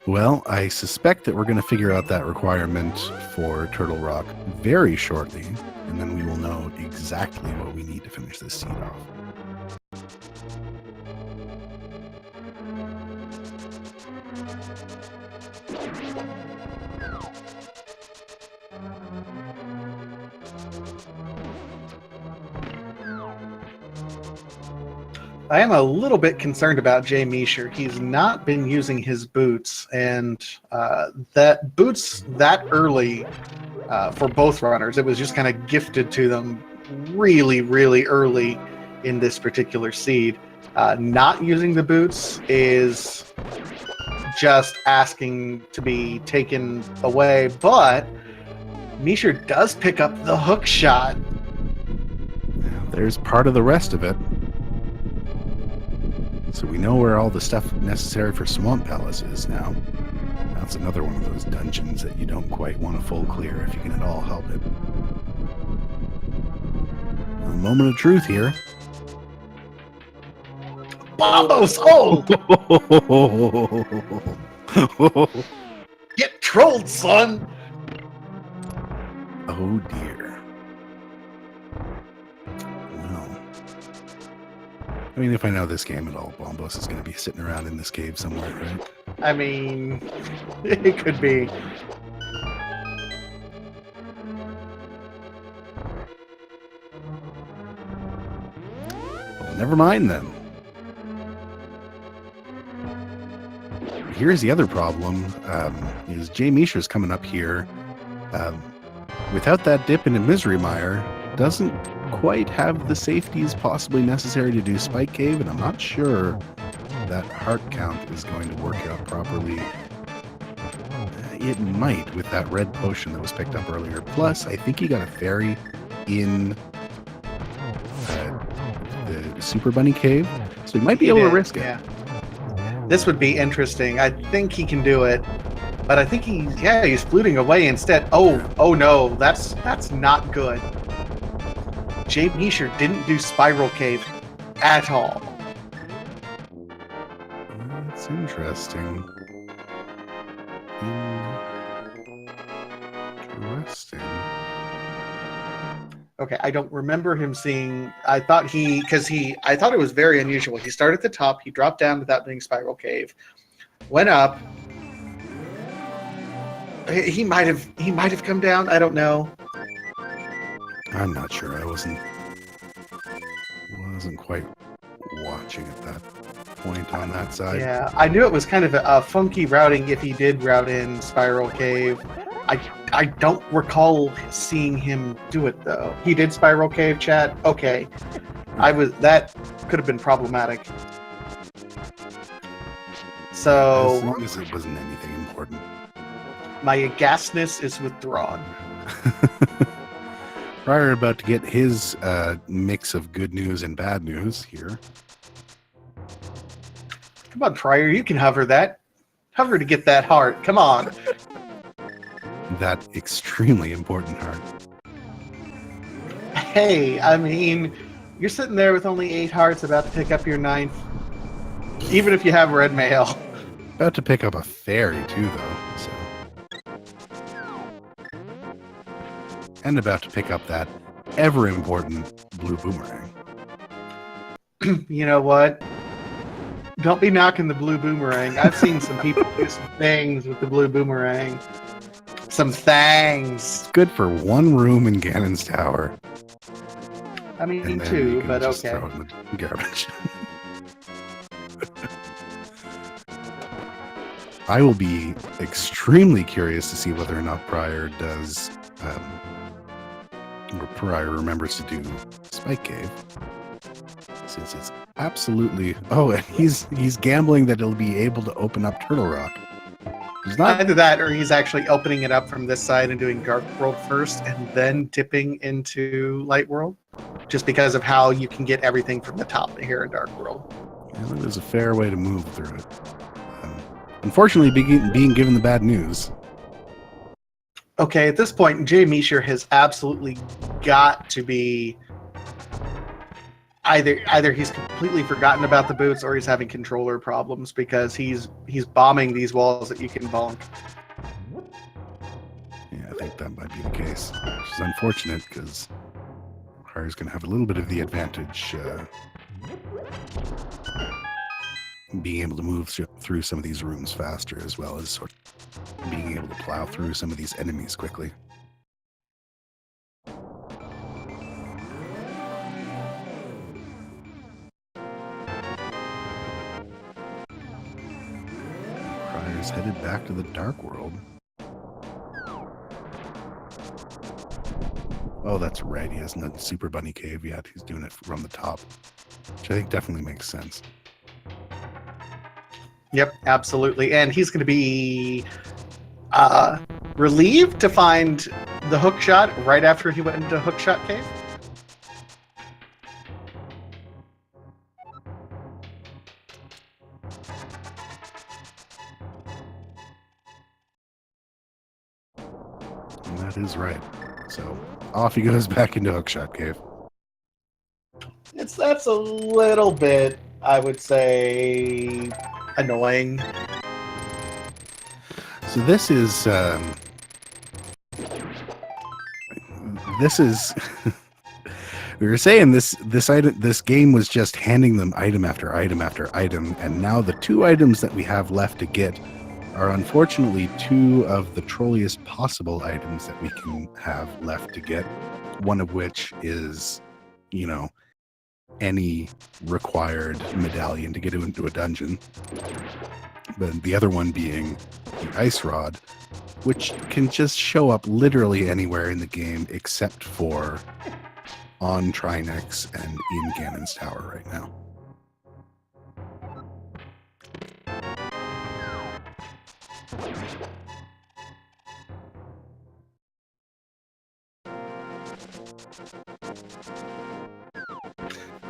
Well, I suspect that we're going to figure out that requirement for Turtle Rock very shortly, and then we will know exactly what we need to finish this seed off. I am a little bit concerned about jmeasher. He's not been using his boots, and that boots that early for both runners, it was just kind of gifted to them really, really early in this particular seed. Not using the boots is just asking to be taken away, but measher does pick up the hook shot. There's part of the rest of it. So we know where all the stuff necessary for Swamp Palace is now. That's another one of those dungeons that you don't quite want to full clear if you can at all help it. A moment of truth here. Bombos! Oh! Get trolled, son! Oh dear. Well, I mean, if I know this game at all, Bombos is going to be sitting around in this cave somewhere, right? I mean, it could be. Well, never mind then. Here's the other problem, is jmeasher's coming up here. Without that dip into Misery Mire, doesn't quite have the safeties possibly necessary to do Spike Cave, and I'm not sure that heart count is going to work out properly. It might with that red potion that was picked up earlier. Plus, I think he got a fairy in the Super Bunny Cave, so he might be able to risk it. Yeah. This would be interesting. I think he can do it, but I think he's fluting away instead. Oh no, that's not good. jmeasher didn't do Spiral Cave at all. That's interesting. Interesting. Okay, I don't remember him seeing. I thought I thought it was very unusual. He started at the top, he dropped down without doing Spiral Cave, went up. He might have come down. I don't know. I'm not sure. I wasn't quite watching at that point on that side. Yeah, I knew it was kind of a funky routing if he did route in Spiral Cave. I don't recall seeing him do it though. He did Spiral Cave, chat. Okay, that could have been problematic. So as long as it wasn't anything important. My aghastness is withdrawn. prieR about to get his mix of good news and bad news here. Come on, prieR, you can hover that. Hover to get that heart. Come on. That extremely important heart. Hey, I mean, you're sitting there with only 8 hearts about to pick up your 9th. Even if you have red mail. About to pick up a fairy too, though. So. And about to pick up that ever important blue boomerang. You know what? Don't be knocking the blue boomerang. I've seen some people do some things with the blue boomerang. Some things. It's good for one room in Ganon's Tower. I mean, And then 2, you can but just okay. throw it in the garbage. I will be extremely curious to see whether or not prieR does, or prieR remembers to do Spike Cave, since it's absolutely. Oh, and he's gambling that he'll be able to open up Turtle Rock. He's not. Either that, or he's actually opening it up from this side and doing Dark World first, and then dipping into Light World, just because of how you can get everything from the top here in Dark World. Yeah, there's a fair way to move through it. Unfortunately, being given the bad news. okay, at this point, jmeasher has absolutely got to be either he's completely forgotten about the boots or he's having controller problems because he's bombing these walls that you can bonk. Yeah, I think that might be the case, which is unfortunate because prieR's going to have a little bit of the advantage being able to move through some of these rooms faster, as well as sort of being able to plow through some of these enemies quickly. prieR's headed back to the Dark World. Oh, that's right. He hasn't done the Super Bunny Cave yet. He's doing it from the top, which I think definitely makes sense. Yep, absolutely. And he's going to be relieved to find the hook shot right after he went into hook shot cave. And that is right. So off he goes back into hookshot cave. That's a little bit, I would say, annoying. So this is we were saying this game was just handing them item after item after item, and now the two items that we have left to get are unfortunately two of the trolliest possible items that we can have left to get. One of which is, you know, any required medallion to get into a dungeon. But the other one being the ice rod, which can just show up literally anywhere in the game except for on Trinex and in Ganon's Tower right now.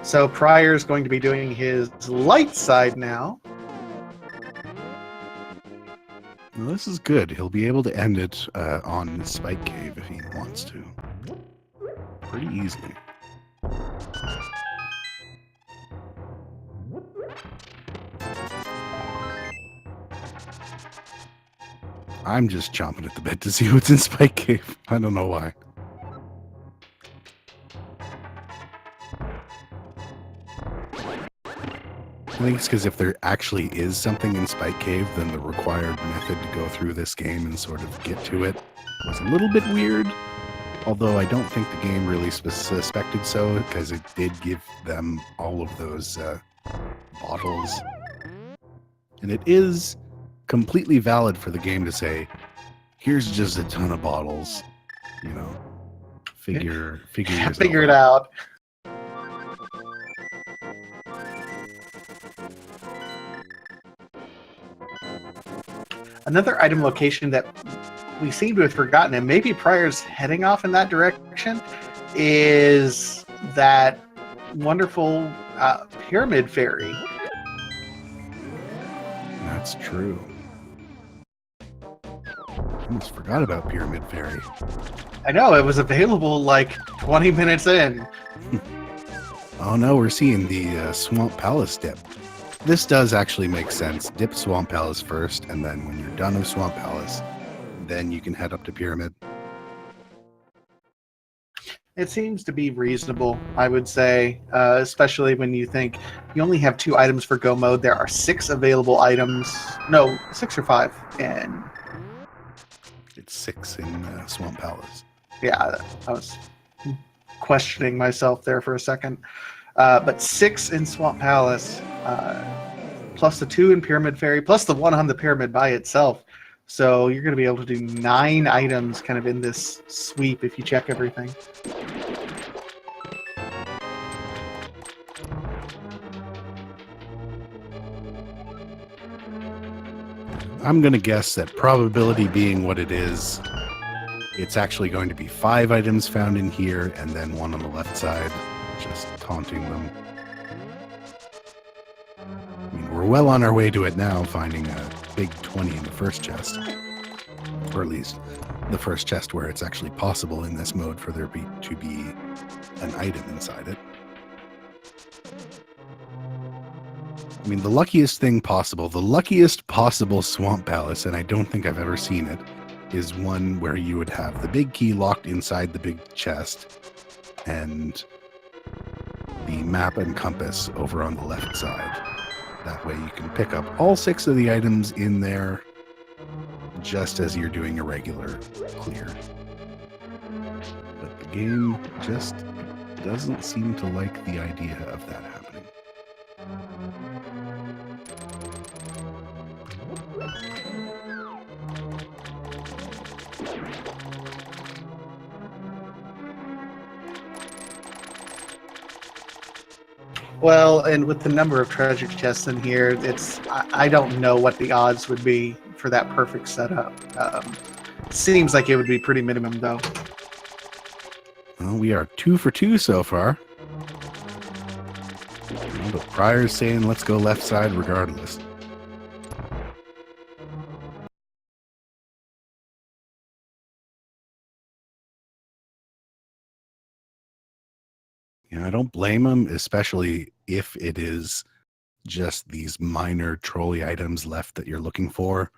So prieR's going to be doing his light side now. Well, this is good. He'll be able to end it on Spike Cave if he wants to. Pretty easily. I'm just chomping at the bit to see what's in Spike Cave. I don't know why. I think it's because if there actually is something in Spike Cave, then the required method to go through this game and sort of get to it was a little bit weird. Although I don't think the game really suspected so, because it did give them all of those bottles. And it is completely valid for the game to say, here's just a ton of bottles, you know, figure it out. Another item location that we seem to have forgotten, and maybe prieR's heading off in that direction, is that wonderful pyramid fairy. That's true. Almost forgot about Pyramid Fairy. I know, it was available like 20 minutes in. Oh no, we're seeing the Swamp Palace dip. This does actually make sense. Dip Swamp Palace first, and then when you're done with Swamp Palace, then you can head up to Pyramid. It seems to be reasonable, I would say, especially when you think you only have 2 items for Go Mode. There are 6 available items. No, 6 or 5. And it's 6 in Swamp Palace. Yeah, I was questioning myself there for a second. But 6 in Swamp Palace, plus the 2 in Pyramid Fairy, plus the 1 on the pyramid by itself. So you're going to be able to do 9 items kind of in this sweep if you check everything. I'm going to guess that probability being what it is, it's actually going to be 5 items found in here and then 1 on the left side, just taunting them. I mean, we're well on our way to it now, finding a big 20 in the first chest. Or at least the first chest where it's actually possible in this mode for there to be an item inside it. I mean, the luckiest possible swamp palace, and I don't think I've ever seen it, is one where you would have the big key locked inside the big chest and the map and compass over on the left side. That way you can pick up all 6 of the items in there just as you're doing a regular clear. But the game just doesn't seem to like the idea of that happening. Well, and with the number of treasure chests in here, I don't know what the odds would be for that perfect setup. Seems like it would be pretty minimum, though. Well, we are 2 for 2 so far. Well, but prieR's saying let's go left side regardless. I don't blame him, especially if it is just these minor trolley items left that you're looking for.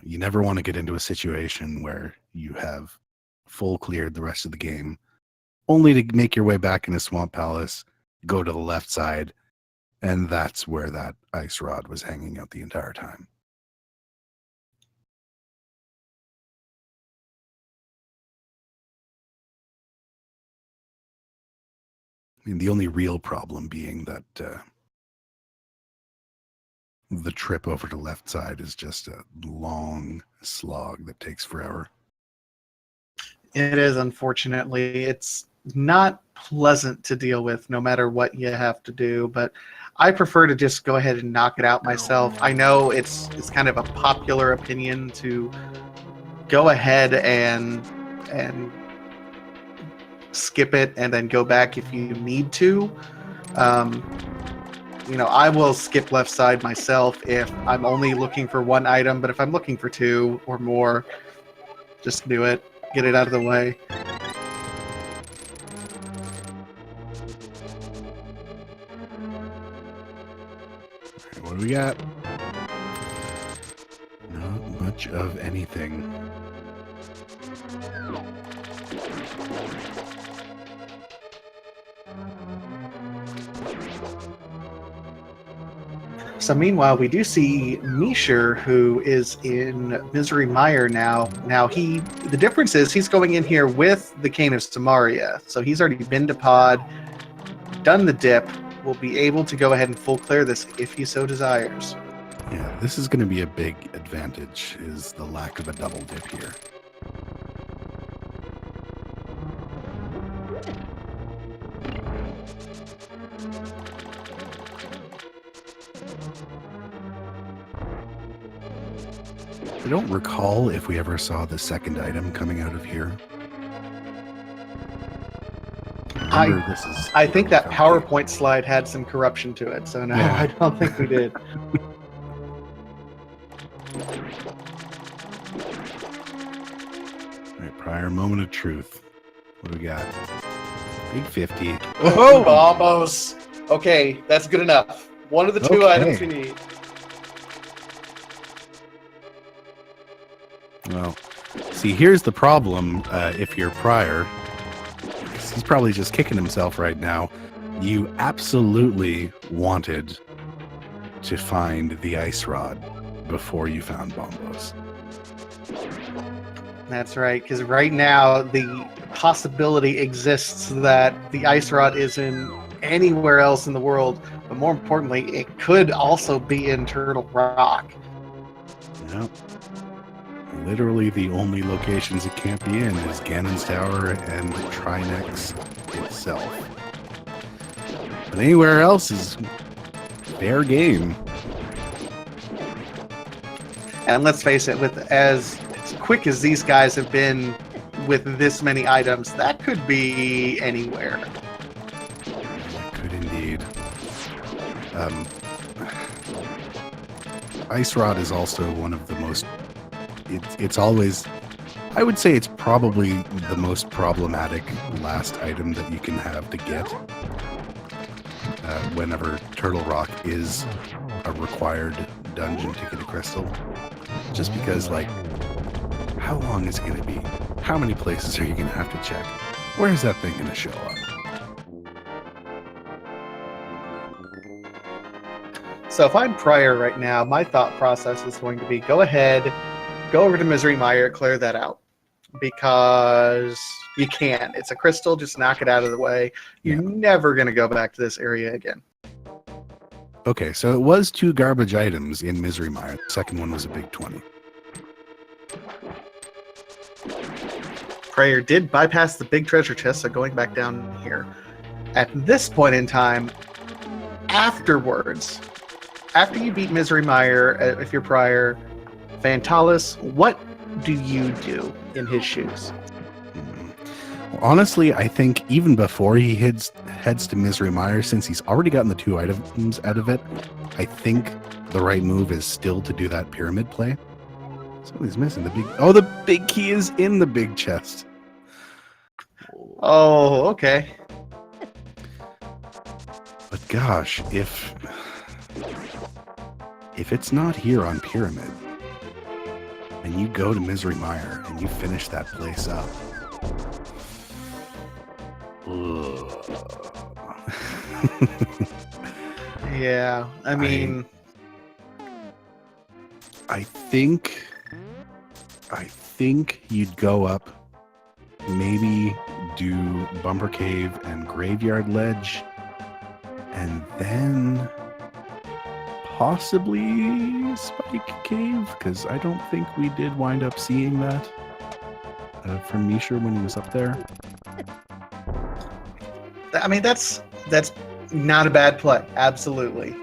You never want to get into a situation where you have full cleared the rest of the game, only to make your way back in a swamp palace, go to the left side, and that's where that ice rod was hanging out the entire time. I mean, the only real problem being that the trip over to left side is just a long slog that takes forever. It is, unfortunately. It's not pleasant to deal with no matter what you have to do, but I prefer to just go ahead and knock it out myself. I know it's kind of a popular opinion to go ahead and skip it and then go back if you need to. I will skip left side myself if I'm only looking for one item, but if I'm looking for 2 or more, just do it. Get it out of the way. What do we got? Not much of anything. So meanwhile, we do see jmeasher, who is in Misery Mire now. Now the difference is he's going in here with the Cane of Samaria. So he's already been to pod, done the dip, will be able to go ahead and full clear this if he so desires. Yeah, this is going to be a big advantage, is the lack of a double dip here. I don't recall if we ever saw the second item coming out of here. I think that PowerPoint slide had some corruption to it, so no, yeah. I don't think we did. All right, prieR moment of truth. What do we got? Big 50. Oh, almost. Okay, that's good enough. One of the 2 items we need. Well, see, here's the problem. If you're prieR, he's probably just kicking himself right now. You absolutely wanted to find the ice rod before you found Bombos. That's right, because right now the possibility exists that the ice rod isn't anywhere else in the world, but more importantly, it could also be in Turtle Rock. Yep. Literally the only locations it can't be in is Ganon's Tower and Trinex itself. But anywhere else is fair game. And let's face it, with as quick as these guys have been with this many items, that could be anywhere. It could indeed. Ice Rod is also one of the most... It's always I would say it's probably the most problematic last item that you can have to get whenever Turtle Rock is a required dungeon to get a crystal. Just because, like, how long is it going to be? How many places are you going to have to check? Where is that thing going to show up? So if I'm prieR right now, my thought process is going to be go ahead, go over to Misery Mire, clear that out. Because you can. It's a crystal, just knock it out of the way. You're never going to go back to this area again. Okay, so it was 2 garbage items in Misery Mire. The second one was a big 20. prieR did bypass the big treasure chest, so going back down here. At this point in time, afterwards, after you beat Misery Mire, if you're prieR, Fantalis, what do you do in his shoes? Well, honestly, I think even before he heads to Misery Mire, since he's already gotten the 2 items out of it, I think the right move is still to do that pyramid play. Somebody's missing the big... Oh, the big key is in the big chest. Oh, okay. But gosh, if it's not here on Pyramid, and you go to Misery Mire and you finish that place up, Yeah, I mean, I think you'd go up, maybe do Bumper Cave and Graveyard Ledge, and then possibly Spike Cave, because I don't think we did wind up seeing that from jmeasher when he was up there. I mean, that's not a bad play. Absolutely.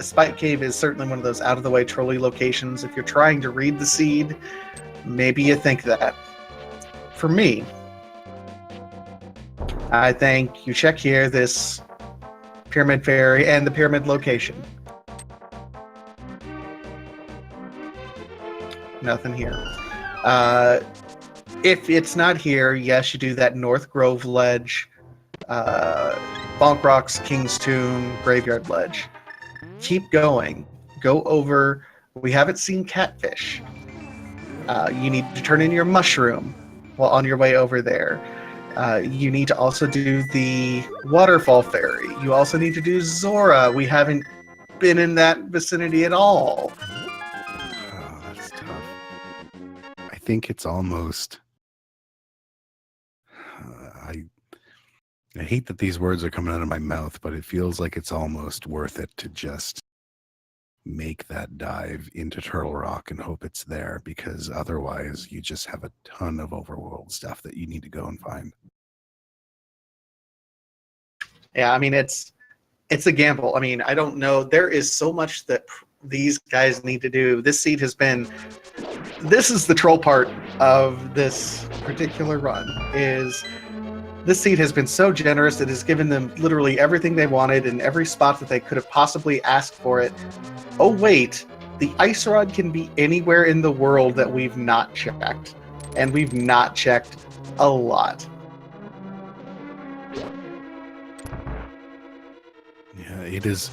Spike Cave is certainly one of those out-of-the-way trolley locations. If you're trying to read the seed, maybe you think that. For me, I think you check here, this Pyramid Fairy and the Pyramid location. Nothing here. If it's not here, yes, you do that North Grove Ledge, Bonk Rocks, King's Tomb, Graveyard Ledge. Keep going. Go over. We haven't seen Catfish. You need to turn in your mushroom while on your way over there. You need to also do the Waterfall Fairy. You also need to do Zora. We haven't been in that vicinity at all. Oh, that's tough. I think it's almost... I hate that these words are coming out of my mouth, but it feels like it's almost worth it to just make that dive into Turtle Rock and hope it's there, because otherwise you just have a ton of overworld stuff that you need to go and find. Yeah, I mean, it's a gamble. I mean, I don't know. There is so much that these guys need to do. This seed has been... This is the troll part of this particular run, is... This seed has been so generous. It has given them literally everything they wanted in every spot that they could have possibly asked for it. Oh, wait. The ice rod can be anywhere in the world that we've not checked. And we've not checked a lot. Yeah, it is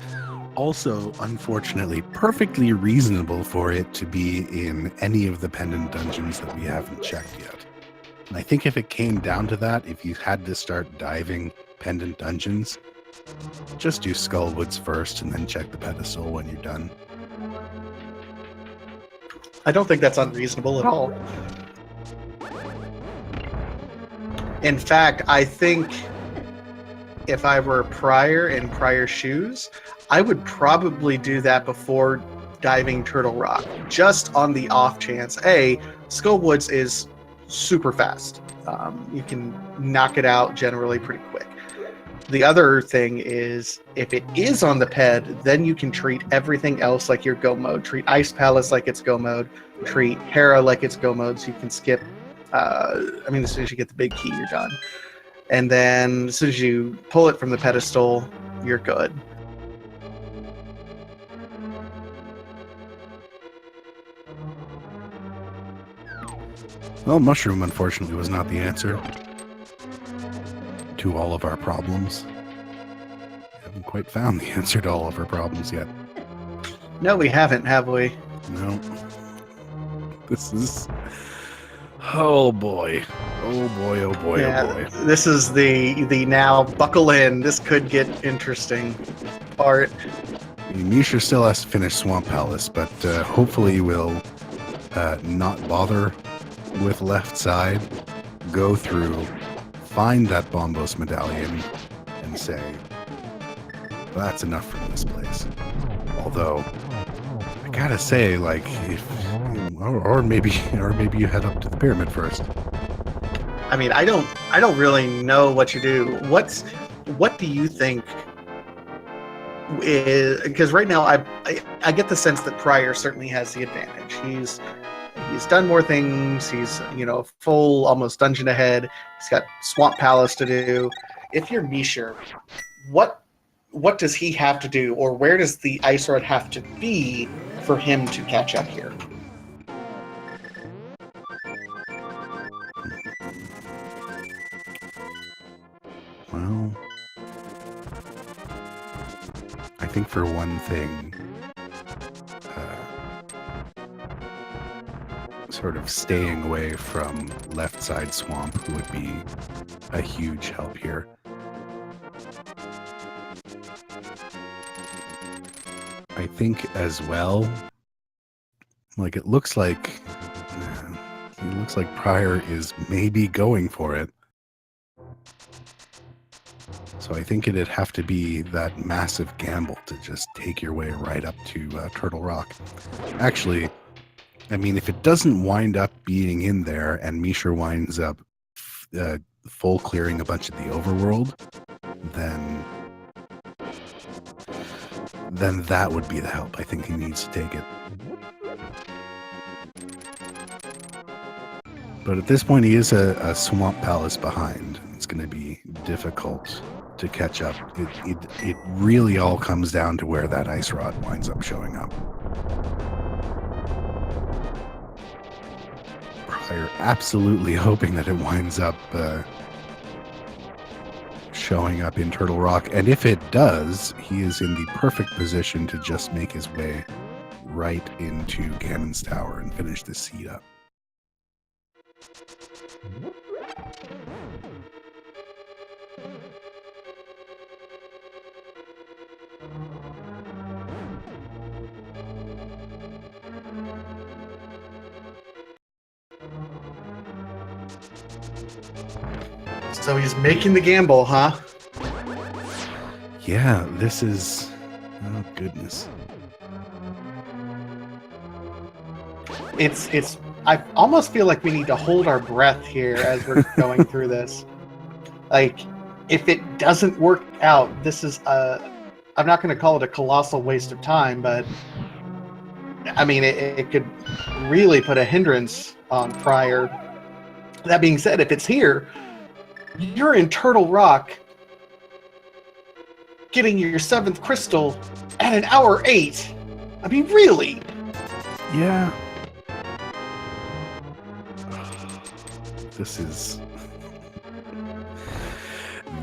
also, unfortunately, perfectly reasonable for it to be in any of the pendant dungeons that we haven't checked yet. And I think if it came down to that, if you had to start diving pendant dungeons, just do Skullwoods first and then check the pedestal when you're done. I don't think that's unreasonable at all. In fact, I think if I were prieR in prieR shoes, I would probably do that before diving Turtle Rock, just on the off chance. Skullwoods is super fast. You can knock it out generally pretty quick. The other thing is, if it is on the ped, then you can treat everything else like your go mode. Treat Ice Palace like it's go mode. Treat Hera like it's go mode, so you can skip. As soon as you get the big key, you're done. And then as soon as you pull it from the pedestal, you're good. Well, mushroom, unfortunately, was not the answer to all of our problems. We haven't quite found the answer to all of our problems yet. No, we haven't, have we? No. This is... Oh boy. Oh boy, oh boy, Yeah, oh boy. this is the now buckle in. This could get interesting part. jmeasher still has to finish Swamp Palace, but hopefully we'll not bother with left side, go through, find that Bombos medallion, and say, that's enough from this place. Although, I gotta say, like, if or maybe you head up to the pyramid first. I mean, I don't really know what you do. What do you think is, because right now I get the sense that prieR certainly has the advantage. He's done more things. He's, full almost dungeon ahead. He's got Swamp Palace to do. If you're jmeasher, what does he have to do, or where does the ice rod have to be for him to catch up here? Well, I think for one thing, sort of staying away from left side swamp would be a huge help here. I think as well, like it looks like prieR is maybe going for it. So I think it'd have to be that massive gamble to just take your way right up to Turtle Rock. Actually, I mean, if it doesn't wind up being in there and jmeasher winds up full clearing a bunch of the overworld, then that would be the help. I think he needs to take it. But at this point, he is a Swamp Palace behind. It's going to be difficult to catch up. It really all comes down to where that ice rod winds up showing up. prieR absolutely hoping that it winds up showing up in Turtle Rock, and if it does, he is in the perfect position to just make his way right into Ganon's Tower and finish this seed up. So he's making the gamble, huh? Yeah, this is... oh, goodness. I almost feel like we need to hold our breath here as we're going through this. Like, if it doesn't work out, this is I'm not going to call it a colossal waste of time, but I mean, it could really put a hindrance on prieR. That being said, if it's here, you're in Turtle Rock getting your 7th crystal at an hour 8. I mean, really? Yeah. This is...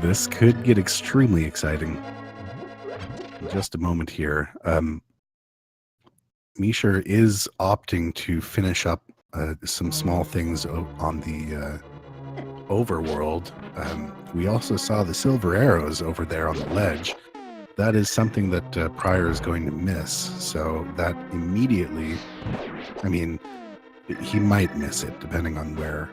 this could get extremely exciting. Just a moment here. jmeasher is opting to finish up some small things on the overworld. We also saw the silver arrows over there on the ledge. That is something that prieR is going to miss. So that immediately, I mean, he might miss it depending on where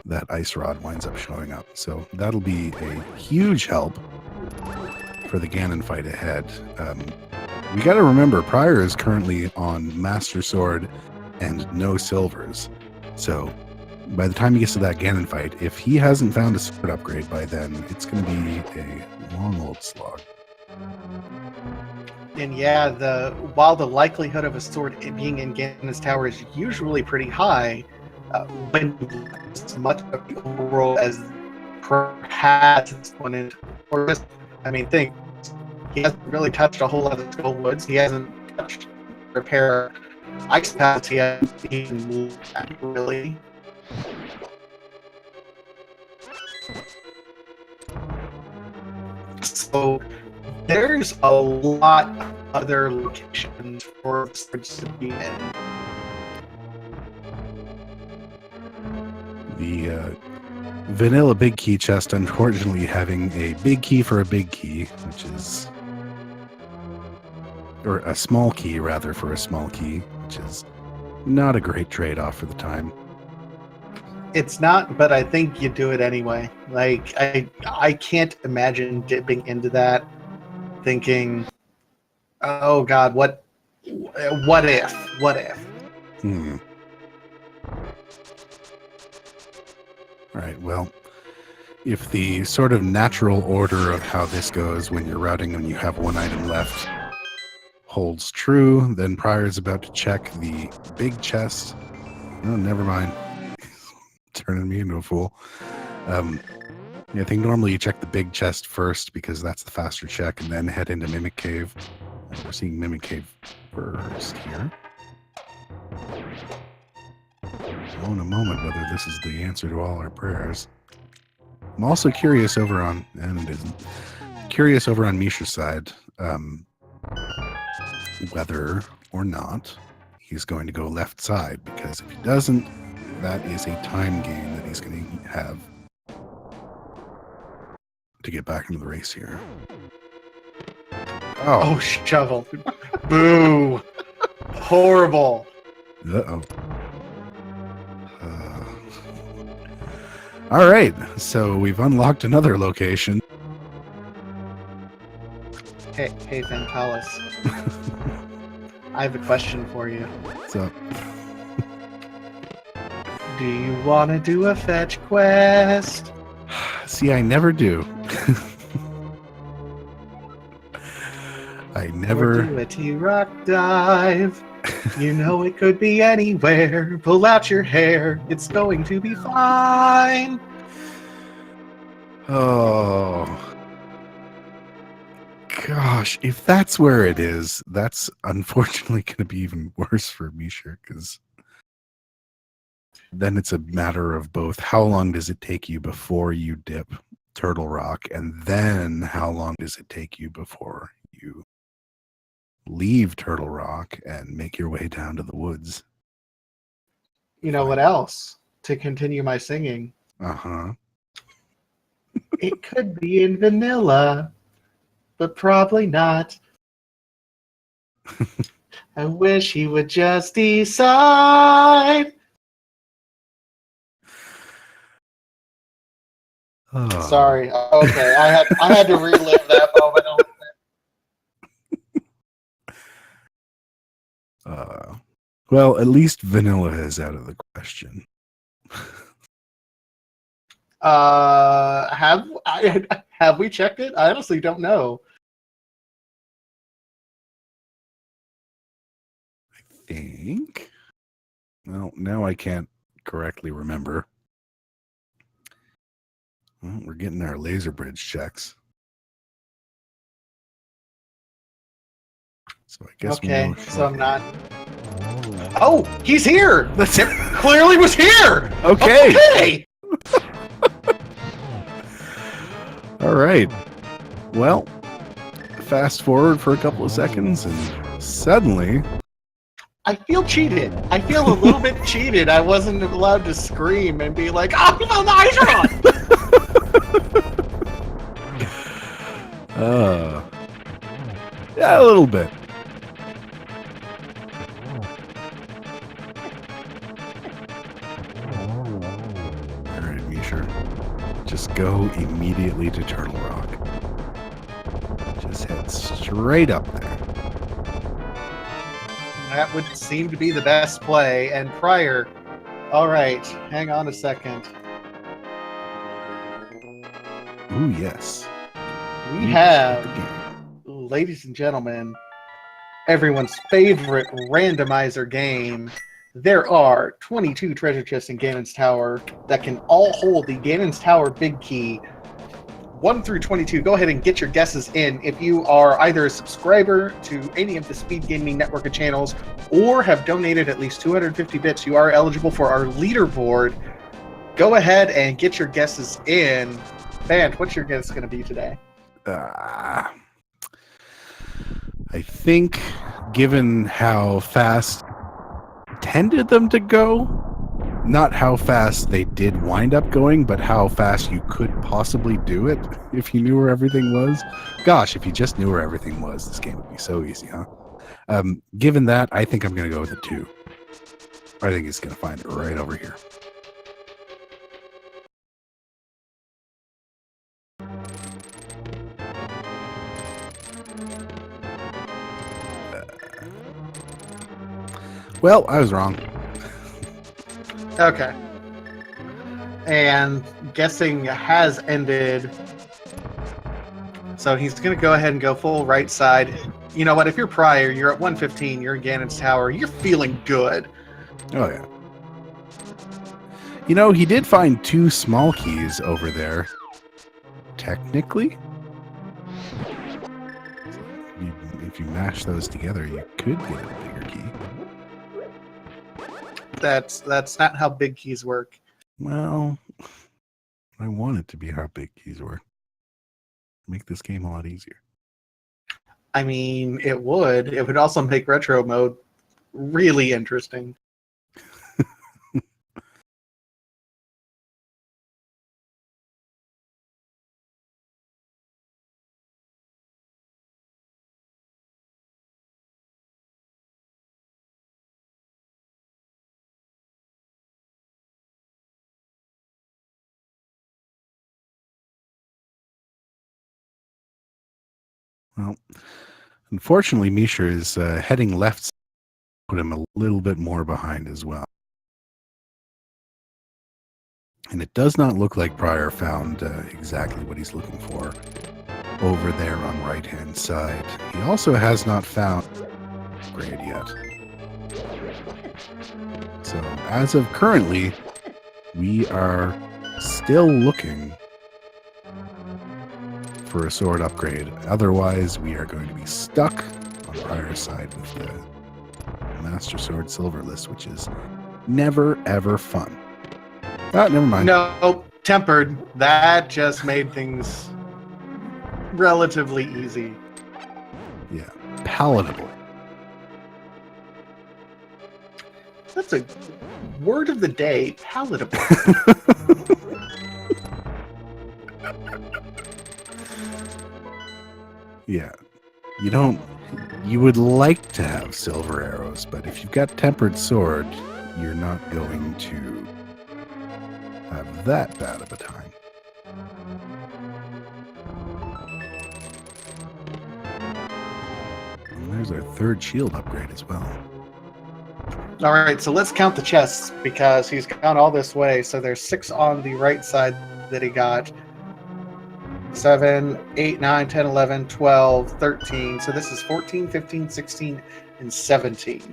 that ice rod winds up showing up. So that'll be a huge help for the Ganon fight ahead. We got to remember, prieR is currently on Master Sword and no silvers. So by the time he gets to that Ganon fight, if he hasn't found a sword upgrade by then, it's going to be a long old slog. And yeah, while the likelihood of a sword being in Ganon's Tower is usually pretty high, when as much of the overworld as perhaps it's one in, or just, I mean, he hasn't really touched a whole lot of Skull Woods. He hasn't touched repair Ice Palace, he hasn't even looked at, really. So there's a lot of other locations for the swords to be in. The vanilla big key chest, unfortunately, having a big key for a big key, which is, or a small key rather for a small key, which is not a great trade-off for the time. It's not, but I think you do it anyway. Like I can't imagine dipping into that, thinking, "Oh God, what if? What if?" All right, well, if the sort of natural order of how this goes when you're routing and you have one item left holds true, then prieR is about to check the big chest. Oh, never mind. Turning me into a fool. I think normally you check the big chest first because that's the faster check, and then head into Mimic Cave. And we're seeing Mimic Cave first here. I'll know in a moment whether this is the answer to all our prayers. I'm also curious over on, and it isn't, curious over on Misha's side, whether or not he's going to go left side, because if he doesn't, that is a time gain that he's going to have to get back into the race here. Oh, shovel. Boo. Horrible. Uh-oh. All right, so we've unlocked another location. Hey, Ventalis. I have a question for you. What's up? Do you want to do a fetch quest? See, I never do. I never... Or do a T-Rock dive. You know it could be anywhere. Pull out your hair. It's going to be fine. Oh. Gosh, if that's where it is, that's unfortunately going to be even worse for jmeasher, because then it's a matter of both how long does it take you before you dip Turtle Rock, and then how long does it take you before you leave Turtle Rock and make your way down to the woods. You know what else? To continue my singing. Uh-huh. It could be in vanilla, but probably not. I wish he would just decide. Oh. Sorry. Okay, I had to relive that moment. Well, at least vanilla is out of the question. Have we checked it? I honestly don't know. I think. Well, now I can't correctly remember. Well, we're getting our laser bridge checks. So I guess okay, so I'm not. Oh, he's here! The tip clearly was here! Okay! Okay! All right. Well, fast forward for a couple of seconds, and suddenly... I feel cheated. I feel a little bit cheated. I wasn't allowed to scream and be like, oh, you found the Hydron! Yeah, a little bit. Just go immediately to Turtle Rock. Just head straight up there. That would seem to be the best play. And prieR, all right, hang on a second. Ooh, yes. We have, ladies and gentlemen, everyone's favorite randomizer game. There are 22 treasure chests in Ganon's Tower that can all hold the Ganon's Tower big key. 1 through 22, go ahead and get your guesses in. If you are either a subscriber to any of the Speed Gaming Network of channels or have donated at least 250 bits, you are eligible for our leaderboard. Go ahead and get your guesses in. Band, what's your guess going to be today? I think, given how fast tended them to go, not how fast they did wind up going, but how fast you could possibly do it if you knew where everything was. Gosh, if you just knew where everything was, this game would be so easy, huh? Given that, I think I'm going to go with a 2. I think it's going to find it right over here. Well, I was wrong. Okay. And guessing has ended. So he's going to go ahead and go full right side. You know what? If you're prieR, you're at 115. You're in Ganon's Tower. You're feeling good. Oh, yeah. You know, he did find 2 small keys over there. Technically. If you mash those together, you could get a bigger key. That's not how big keys work. Well, I want it to be how big keys work. Make this game a lot easier. I mean, it would. It would also make retro mode really interesting. Well, unfortunately, jmeasher is heading left, put him a little bit more behind as well. And it does not look like prieR found exactly what he's looking for over there on right-hand side. He also has not found upgrade yet. So as of currently, we are still looking for a sword upgrade. Otherwise, we are going to be stuck on prieR's side with the Master Sword Silverless, which is never, ever fun. Ah, never mind. No, tempered. That just made things relatively easy. Yeah, palatable. That's a word of the day, palatable. Yeah. You would like to have silver arrows, but if you've got tempered sword, you're not going to have that bad of a time. And there's our 3rd shield upgrade as well. All right, so let's count the chests because he's gone all this way. So there's 6 on the right side that he got. 7, 8, 9, 10, 11, 12, 13. So this is 14, 15, 16, and 17.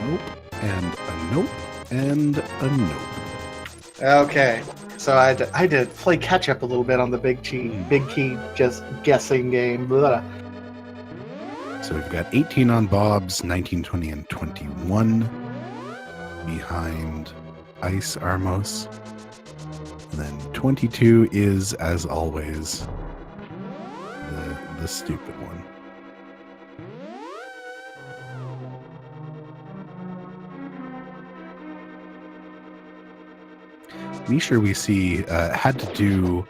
Nope, and a nope, and a nope. Okay, so I had to play catch up a little bit on the big key just guessing game. Blah. So we've got 18 on Bob's, 19, 20, and 21 behind Ice Armos. And then 22 is, as always, the stupid one. jmeasher, we see, had to do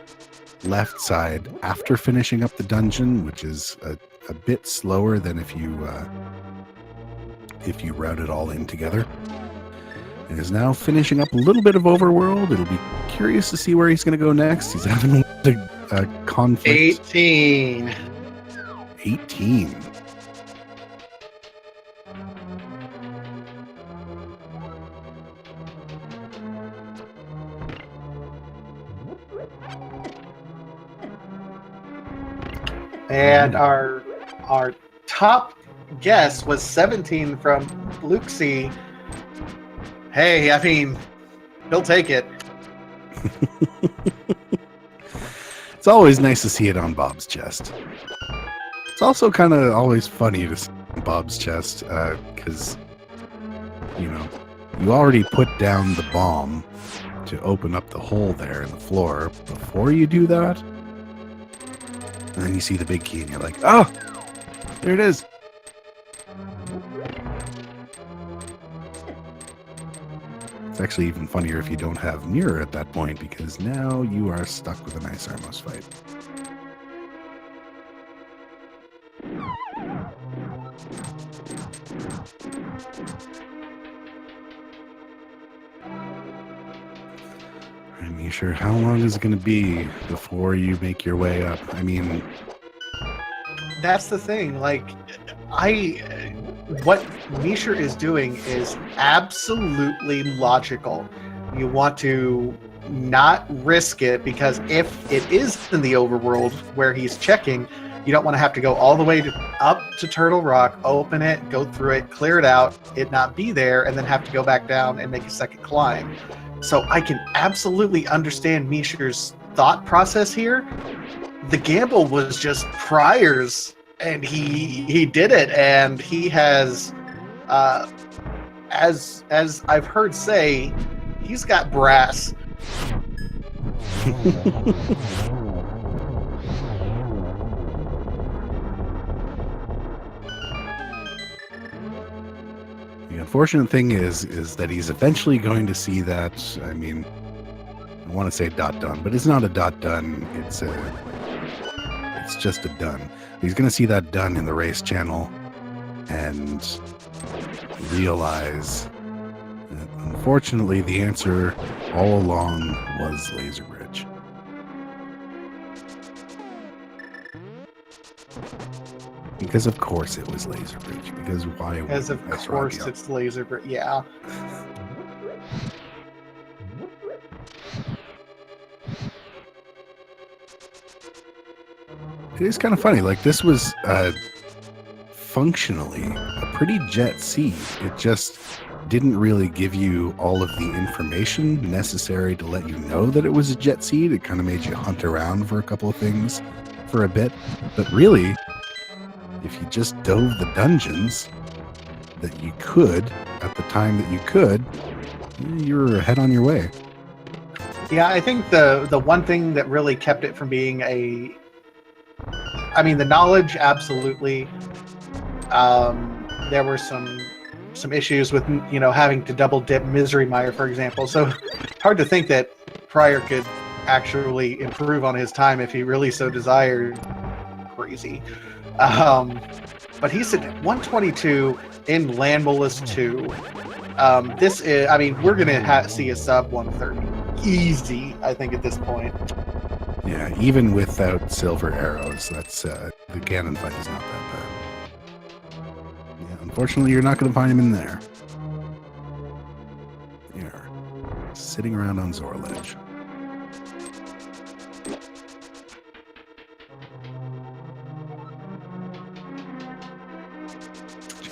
left side after finishing up the dungeon, which is a bit slower than if you route it all in together. And is now finishing up a little bit of overworld. It'll be curious to see where he's going to go next. He's having a conflict. 18. 18. And our top guess was 17 from Luxie. Hey, I mean, he'll take it. It's always nice to see it on Bob's chest. It's also kind of always funny to see Bob's chest because, you know, you already put down the bomb to open up the hole there in the floor before you do that. And then you see the big key and you're like, oh, there it is. It's actually even funnier if you don't have mirror at that point, because now you are stuck with a nice Armos fight. I'm not sure how long is it going to be before you make your way up. I mean, that's the thing. Like, what jmeasher is doing is absolutely logical. You want to not risk it, because if it is in the overworld where he's checking, you don't want to have to go all the way up to Turtle Rock, open it, go through it, clear it out, it not be there, and then have to go back down and make a second climb. So I can absolutely understand jmeasher's thought process here. The gamble was just prieR's, and he did it, and he has, as I've heard say, he's got brass. The unfortunate thing is that he's eventually going to see that. I mean, I want to say dot done, but it's not a dot done. It's just a done. He's going to see that done in the race channel and realize that unfortunately the answer all along was Laser Bridge. Because of course it was Laser Bridge. Because why? Because of course it's Laser Bridge. Yeah. It is kind of funny. Like, this was functionally a pretty jet seed. It just didn't really give you all of the information necessary to let you know that it was a jet seed. It kind of made you hunt around for a couple of things for a bit. But really, if you just dove the dungeons that you could at the time that you could, you were ahead on your way. Yeah, I think the one thing that really kept it from being a... I mean, the knowledge, absolutely. There were some issues with, you know, having to double dip Misery Mire, for example. So hard to think that prieR could actually improve on his time if he really so desired. Crazy. But he's at 122 in Landless 2. This is, I mean, we're gonna see a sub 130 easy, I think, at this point. Yeah, even without silver arrows, that's the Ganon fight is not that bad. Yeah, unfortunately, you're not going to find him in there. You're sitting around on Zorledge.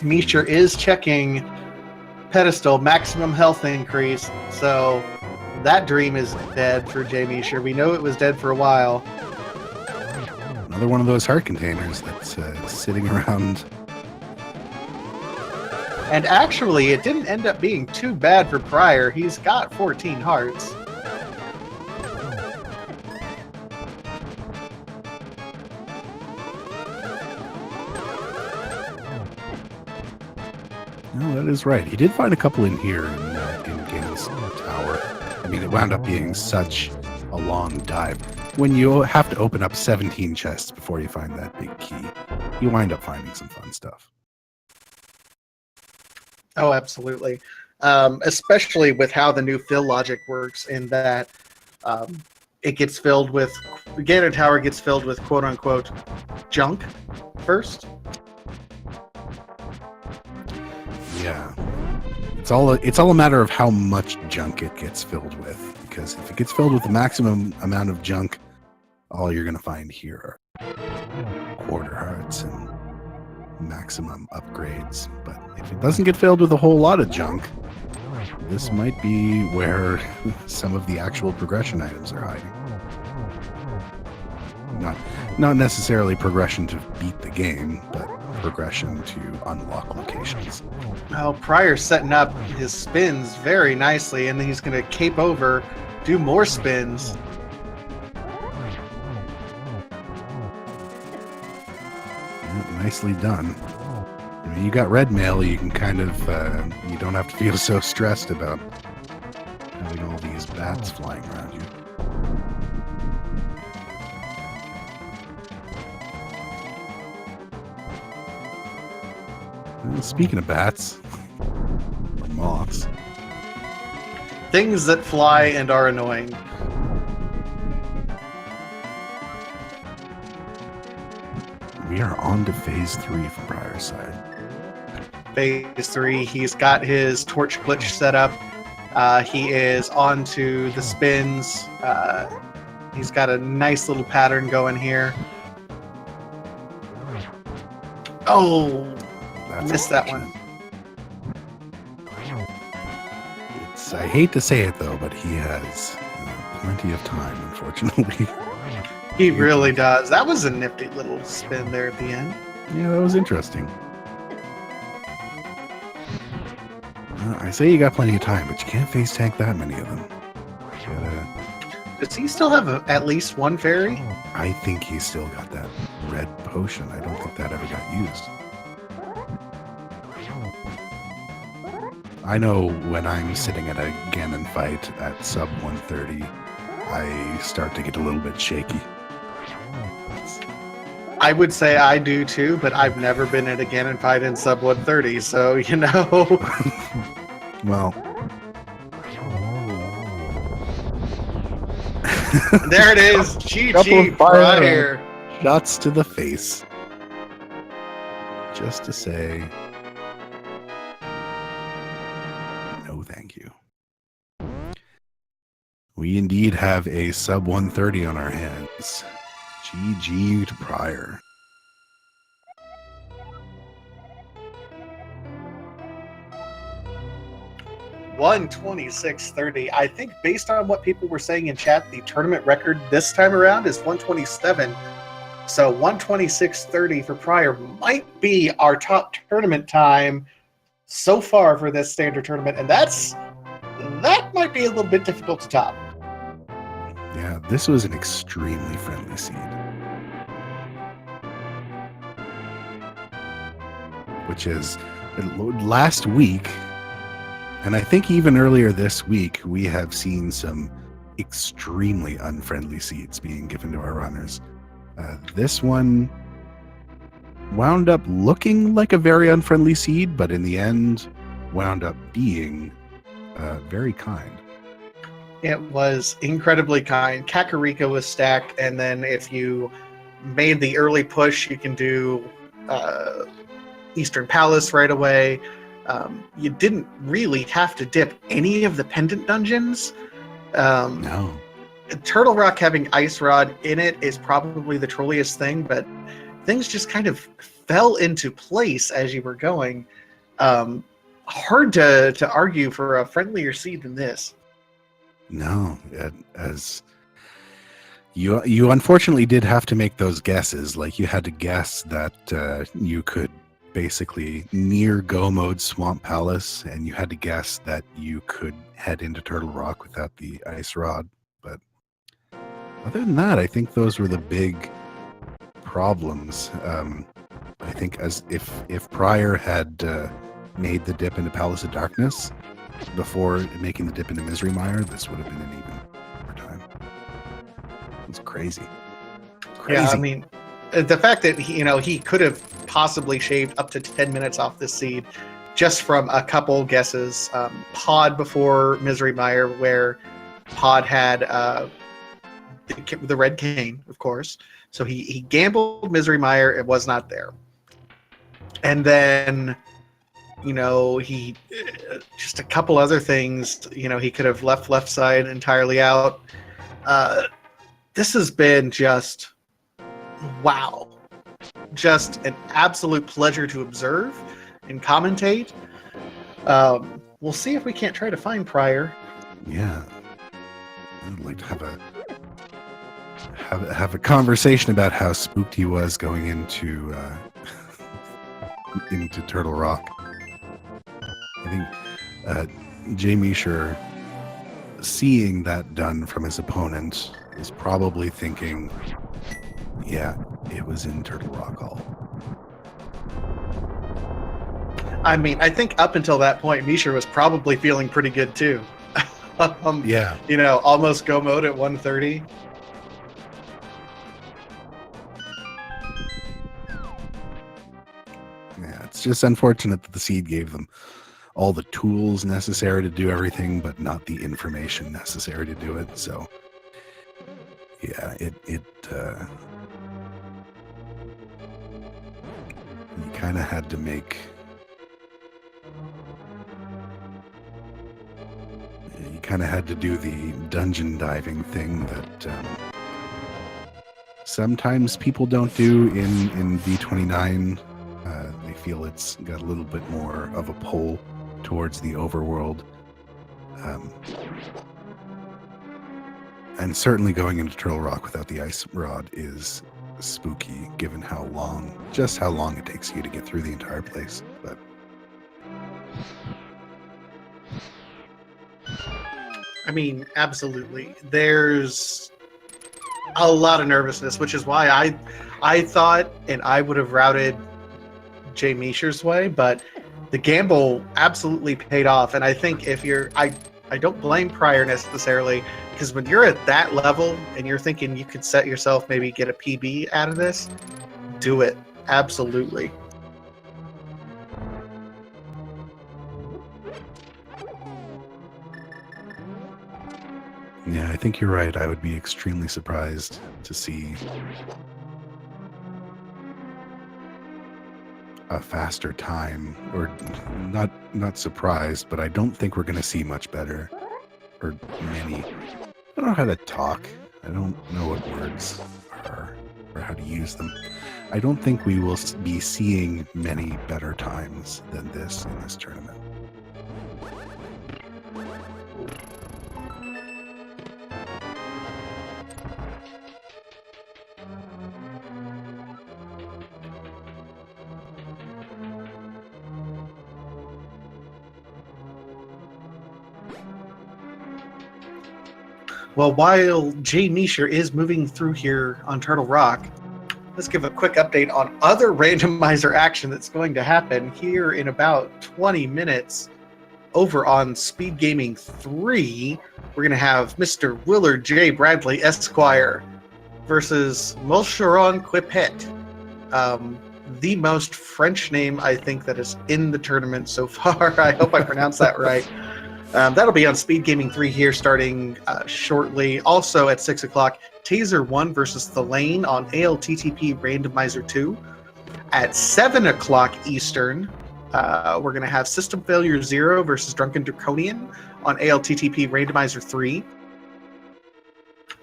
jmeasher is checking pedestal maximum health increase, so that dream is dead for jmeasher. We know it was dead for a while. Another one of those heart containers that's sitting around. And actually, it didn't end up being too bad for prieR. He's got 14 hearts. No, that is right. He did find a couple in here in Ganon's tower. I mean, it wound up being such a long dive. When you have to open up 17 chests before you find that big key, you wind up finding some fun stuff. Oh, absolutely. Especially with how the new fill logic works, in that it gets filled with... Ganon Tower gets filled with quote-unquote junk first. Yeah. It's all a matter of how much junk it gets filled with. Because if it gets filled with the maximum amount of junk, all you're going to find here are quarter hearts and maximum upgrades. But if it doesn't get filled with a whole lot of junk, This might be where some of the actual progression items are hiding. Not necessarily progression to beat the game, but progression to unlock locations. Well, prieR's setting up his spins very nicely, and then he's going to cape over, do more spins. Nicely done. I mean, you got red mail, you can kind of, you don't have to feel so stressed about having all these bats flying around you. Well, speaking of bats, or moths, Things that fly and are annoying. we are on to phase 3 from prieR's side. Phase 3, he's got his torch glitch set up. He is on to the spins. He's got a nice little pattern going here. Oh, missed that one. I hate to say it though, but he has plenty of time, unfortunately. He really does. That was a nifty little spin there at the end. Yeah, that was interesting. I say you got plenty of time, but you can't face tank that many of them. Does he still have at least one fairy? I think he's still got that red potion. I don't think that ever got used. I know when I'm sitting at a Ganon fight at sub 130, I start to get a little bit shaky. I would say I do too, but I've never been at a Ganon fight in sub 130, so you know. Well, there it is. GG prieR. Shots to the face. Just to say, no thank you. We indeed have a sub 130 on our hands. GG to prieR. $126.30. I think based on what people were saying in chat, the tournament record this time around is 127. So 126.30 for prieR might be our top tournament time so far for this standard tournament, and that might be a little bit difficult to top. Yeah, this was an extremely friendly seed. Which is, last week, and I think even earlier this week, we have seen some extremely unfriendly seeds being given to our runners. This one wound up looking like a very unfriendly seed, but in the end wound up being very kind. It was incredibly kind. Kakarika was stacked, and then if you made the early push, you can do Eastern Palace right away. You didn't really have to dip any of the pendant dungeons. No. Turtle Rock having Ice Rod in it is probably the trolliest thing, but things just kind of fell into place as you were going. Hard to argue for a friendlier seed than this. No, as you unfortunately did have to make those guesses. Like you had to guess that you could basically near Go Mode Swamp Palace, and you had to guess that you could head into Turtle Rock without the Ice Rod. But other than that, I think those were the big problems. I think as if prieR had made the dip into Palace of Darkness before making the dip into Misery Mire, this would have been an even more time. It's crazy. Yeah, I mean, the fact that he could have possibly shaved up to 10 minutes off this seed just from a couple guesses. Pod before Misery Mire, where Pod had the red cane, of course. So he gambled Misery Mire. It was not there. And then, he just a couple other things. He could have left side entirely out. This has been just wow. Just an absolute pleasure to observe and commentate. we'll see if we can't try to find prieR. Yeah, I'd like to have a conversation about how spooked he was going into into Turtle Rock. I think jmeasher, seeing that done from his opponent, is probably thinking, yeah, it was in Turtle Rock Hall. I mean, I think up until that point, measher was probably feeling pretty good too. Yeah. You know, almost go mode at 130. Yeah, it's just unfortunate that the seed gave them all the tools necessary to do everything, but not the information necessary to do it. So, yeah, you kind of had to make. You kind of had to do the dungeon diving thing that sometimes people don't do in V29. They feel it's got a little bit more of a pull towards the overworld. And certainly going into Turtle Rock without the ice rod is spooky, given how long it takes you to get through the entire place. But I mean, absolutely. There's a lot of nervousness, which is why I thought, and I would have routed jmeasher's way, but the gamble absolutely paid off. And I think if you're, I don't blame prieR necessarily, because when you're at that level and you're thinking you could set yourself, maybe get a PB out of this, do it. Absolutely. yeah, I think you're right. I would be extremely surprised to see a faster time, or not surprised, but I don't think we're going to see much better, or many. I don't know how to talk. I don't know what words are or how to use them. I don't think we will be seeing many better times than this in this tournament. Well, while jmeasher is moving through here on Turtle Rock, let's give a quick update on other randomizer action that's going to happen here in about 20 minutes. Over on Speed Gaming 3, we're going to have Mr. Willard J. Bradley Esquire versus Molcheron Quipet. The most French name, I think, that is in the tournament so far. I hope I pronounced that right. That'll be on Speed Gaming 3 here starting shortly. Also at 6 o'clock, Taser 1 versus Thelane on ALTTP Randomizer 2. At 7 o'clock Eastern, we're going to have System Failure 0 versus Drunken Draconian on ALTTP Randomizer 3.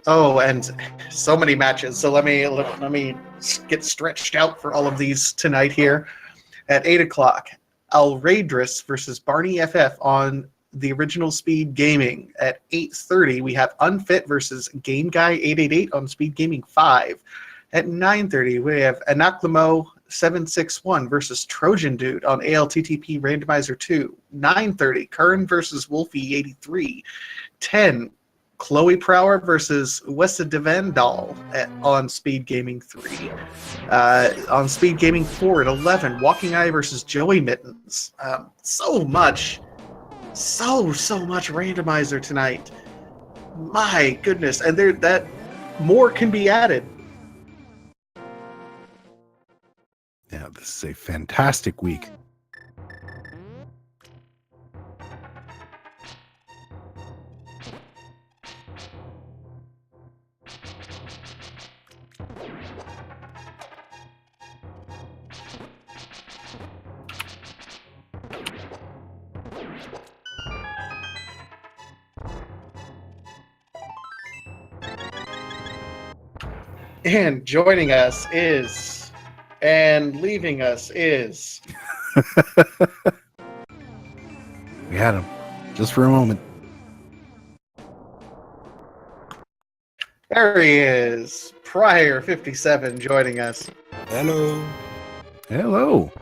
Oh, and so many matches. So let me get stretched out for all of these tonight here. At 8 o'clock, Alradris versus Barney FF on the original Speed Gaming. At 8:30, we have Unfit versus Game Guy 888 on Speed Gaming 5. At 9:30, we have Anaklamo 761 versus Trojan Dude on ALTTP Randomizer 2. 9:30, Kern versus Wolfie 83. 10, Chloe Prower versus Wessa Devendal on Speed Gaming 3. On Speed Gaming 4 at 11, Walking Eye versus Joey Mittens. So much randomizer tonight. My goodness. And there, that more can be added. Yeah, this is a fantastic week. And joining us is, and leaving us is. We had him. Just for a moment. There he is, prieR57 joining us. Hello. Hello.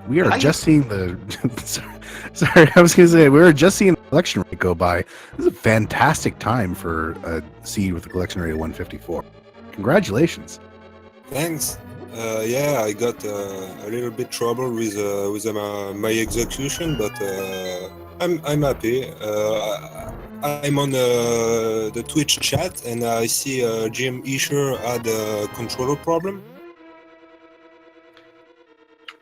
We are just seeing the... sorry, I was going to say, we were just seeing the collection rate go by. This is a fantastic time for a seed with a collection rate of 154. Congratulations. Thanks. Yeah, I got a little bit trouble with my execution, but I'm happy. I'm on the Twitch chat, and I see jmeasher had a controller problem.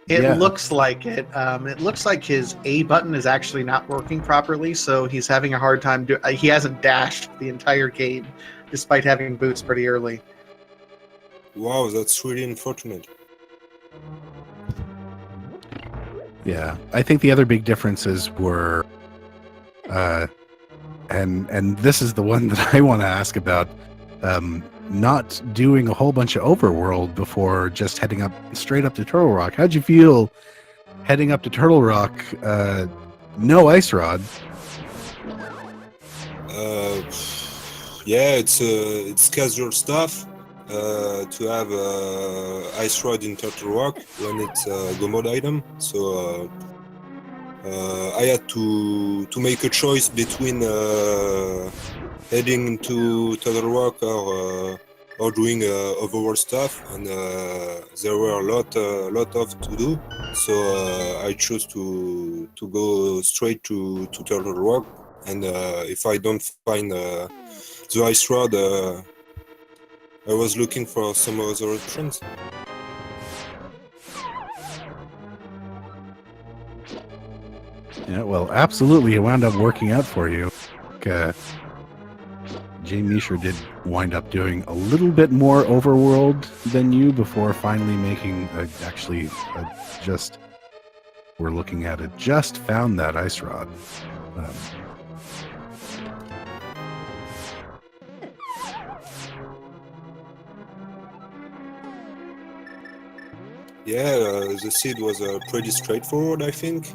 It looks like it. It looks like his A button is actually not working properly, so he's having a hard time. He hasn't dashed the entire game, despite having boots pretty early. Wow, that's really unfortunate. Yeah, I think the other big differences were, and this is the one that I want to ask about, not doing a whole bunch of overworld before just heading up straight up to Turtle Rock. How'd you feel heading up to Turtle Rock? No ice rod. Yeah, it's casual stuff. To have ice rod in Turtle Rock when it's a go mode item, so I had to make a choice between heading to Turtle Rock or doing overworld stuff, and there were a lot of to do, so I chose to go straight to Turtle Rock, and if I don't find the ice rod, I was looking for some other options. Yeah, well, absolutely, it wound up working out for you. jmeasher did wind up doing a little bit more overworld than you before finally making we're looking at it, just found that ice rod. Yeah, the seed was pretty straightforward, I think.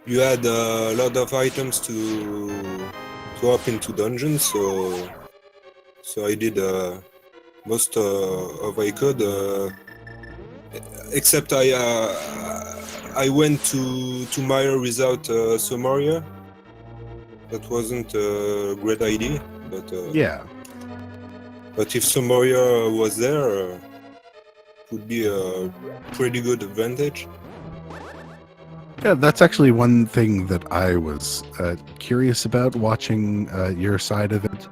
You had a lot of items to hop into dungeons, so I did most of I could. Except I went to Mire without Somaria. That wasn't a great idea, but yeah. But if Somaria was there, it would be a pretty good advantage. Yeah, that's actually one thing that I was curious about watching your side of it.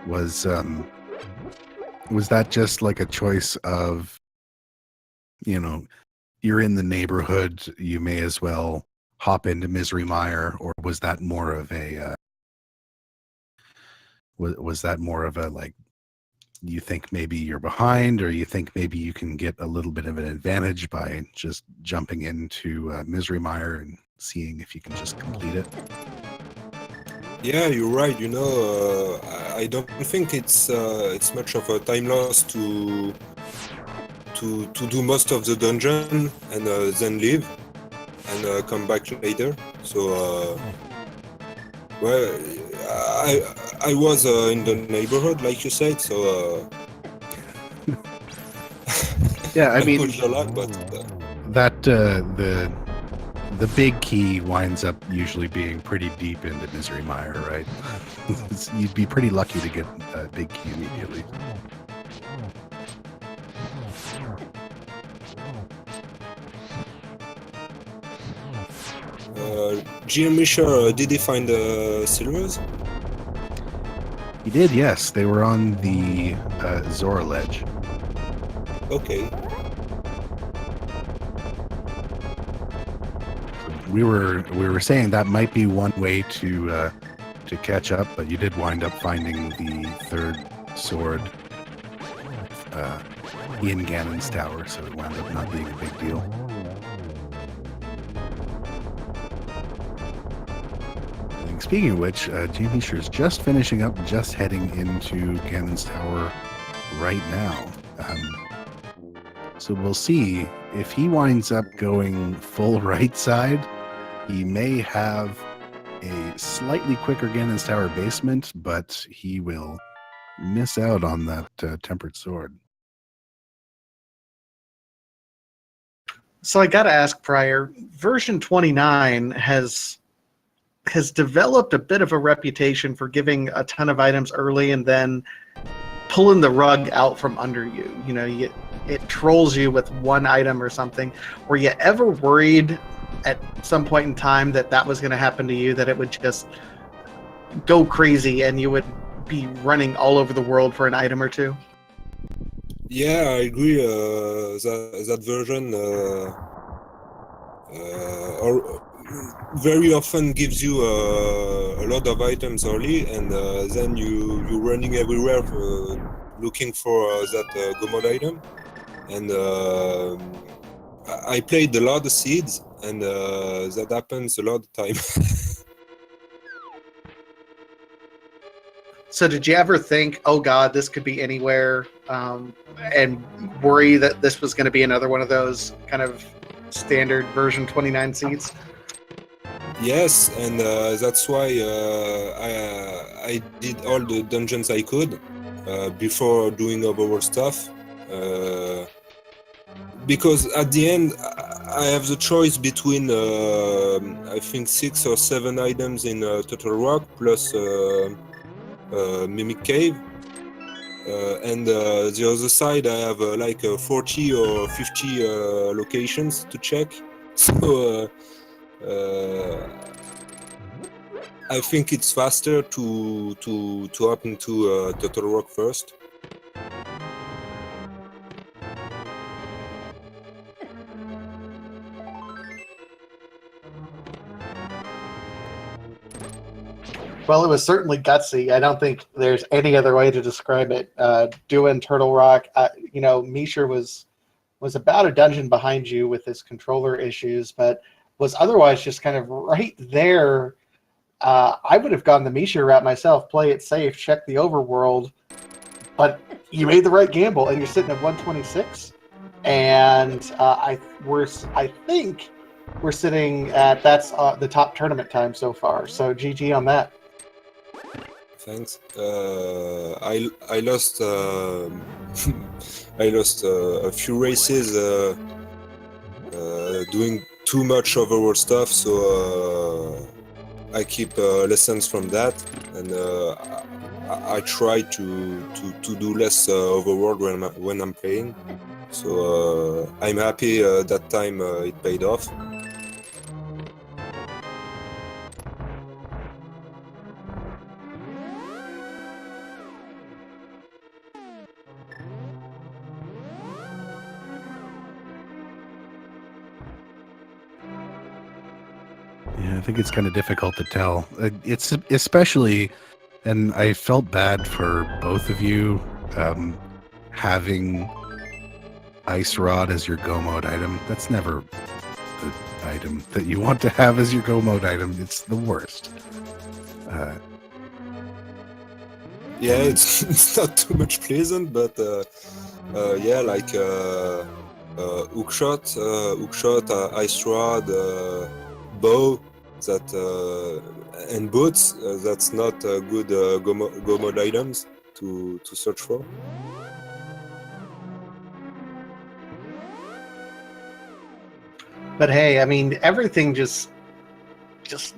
Was that just like a choice of, you're in the neighborhood, you may as well hop into Misery Mire, or was that more of a like, you think maybe you're behind, or you think maybe you can get a little bit of an advantage by just jumping into Misery Mire and seeing if you can just complete it? Yeah, you're right. I don't think it's much of a time loss to do most of the dungeon and then leave and come back later. So well, I was in the neighborhood, like you said, so yeah, I mean, pushed a lot, but that the big key winds up usually being pretty deep into Misery Mire, right? You'd be pretty lucky to get a big key immediately. jmeasher, did he find the silvers? He did, yes. They were on the Zora ledge. Okay. We were saying that might be one way to catch up, but you did wind up finding the third sword in Ganon's tower, so it wound up not being a big deal. And speaking of which, jmeasher is just finishing up, just heading into Ganon's tower right now. So we'll see if he winds up going full right side. He may have a slightly quicker Ganon's Tower basement, but he will miss out on that tempered sword. So I got to ask, prieR, version 29 has developed a bit of a reputation for giving a ton of items early and then pulling the rug out from under you. You know, it trolls you with one item or something. Were you ever worried at some point in time that was going to happen to you, that it would just go crazy and you would be running all over the world for an item or two? Yeah, I agree. That version very often gives you a lot of items early, and then you're running everywhere looking for that go mode item. And I played a lot of seeds, and that happens a lot of time. So did you ever think, oh God, this could be anywhere, and worry that this was going to be another one of those kind of standard version 29 seeds? Yes, and that's why I did all the dungeons I could before doing overworld stuff. Because at the end, I have the choice between I think 6 or 7 items in Total Rock plus Mimic Cave. And the other side, I have like 40 or 50 locations to check. So I think it's faster to hop into Total Rock first. Well, it was certainly gutsy. I don't think there's any other way to describe it. Doing Turtle Rock, you know, jmeasher was about a dungeon behind you with his controller issues, but was otherwise just kind of right there. I would have gone the jmeasher route myself, play it safe, check the overworld, but you made the right gamble, and you're sitting at 126. And I think we're sitting at, that's the top tournament time so far. So GG on that. Thanks. I lost I lost a few races doing too much overworld stuff, so I keep lessons from that, and I try to do less overworld when I'm playing. So I'm happy that time it paid off. Yeah, I think it's kind of difficult to tell. It's especially, and I felt bad for both of you having Ice Rod as your go mode item. That's never the item that you want to have as your go mode item. It's the worst. Yeah, it's not too much pleasant, but yeah, like hookshot, ice rod, bow, that and boots. That's not good go mode items to search for. But hey, I mean, everything just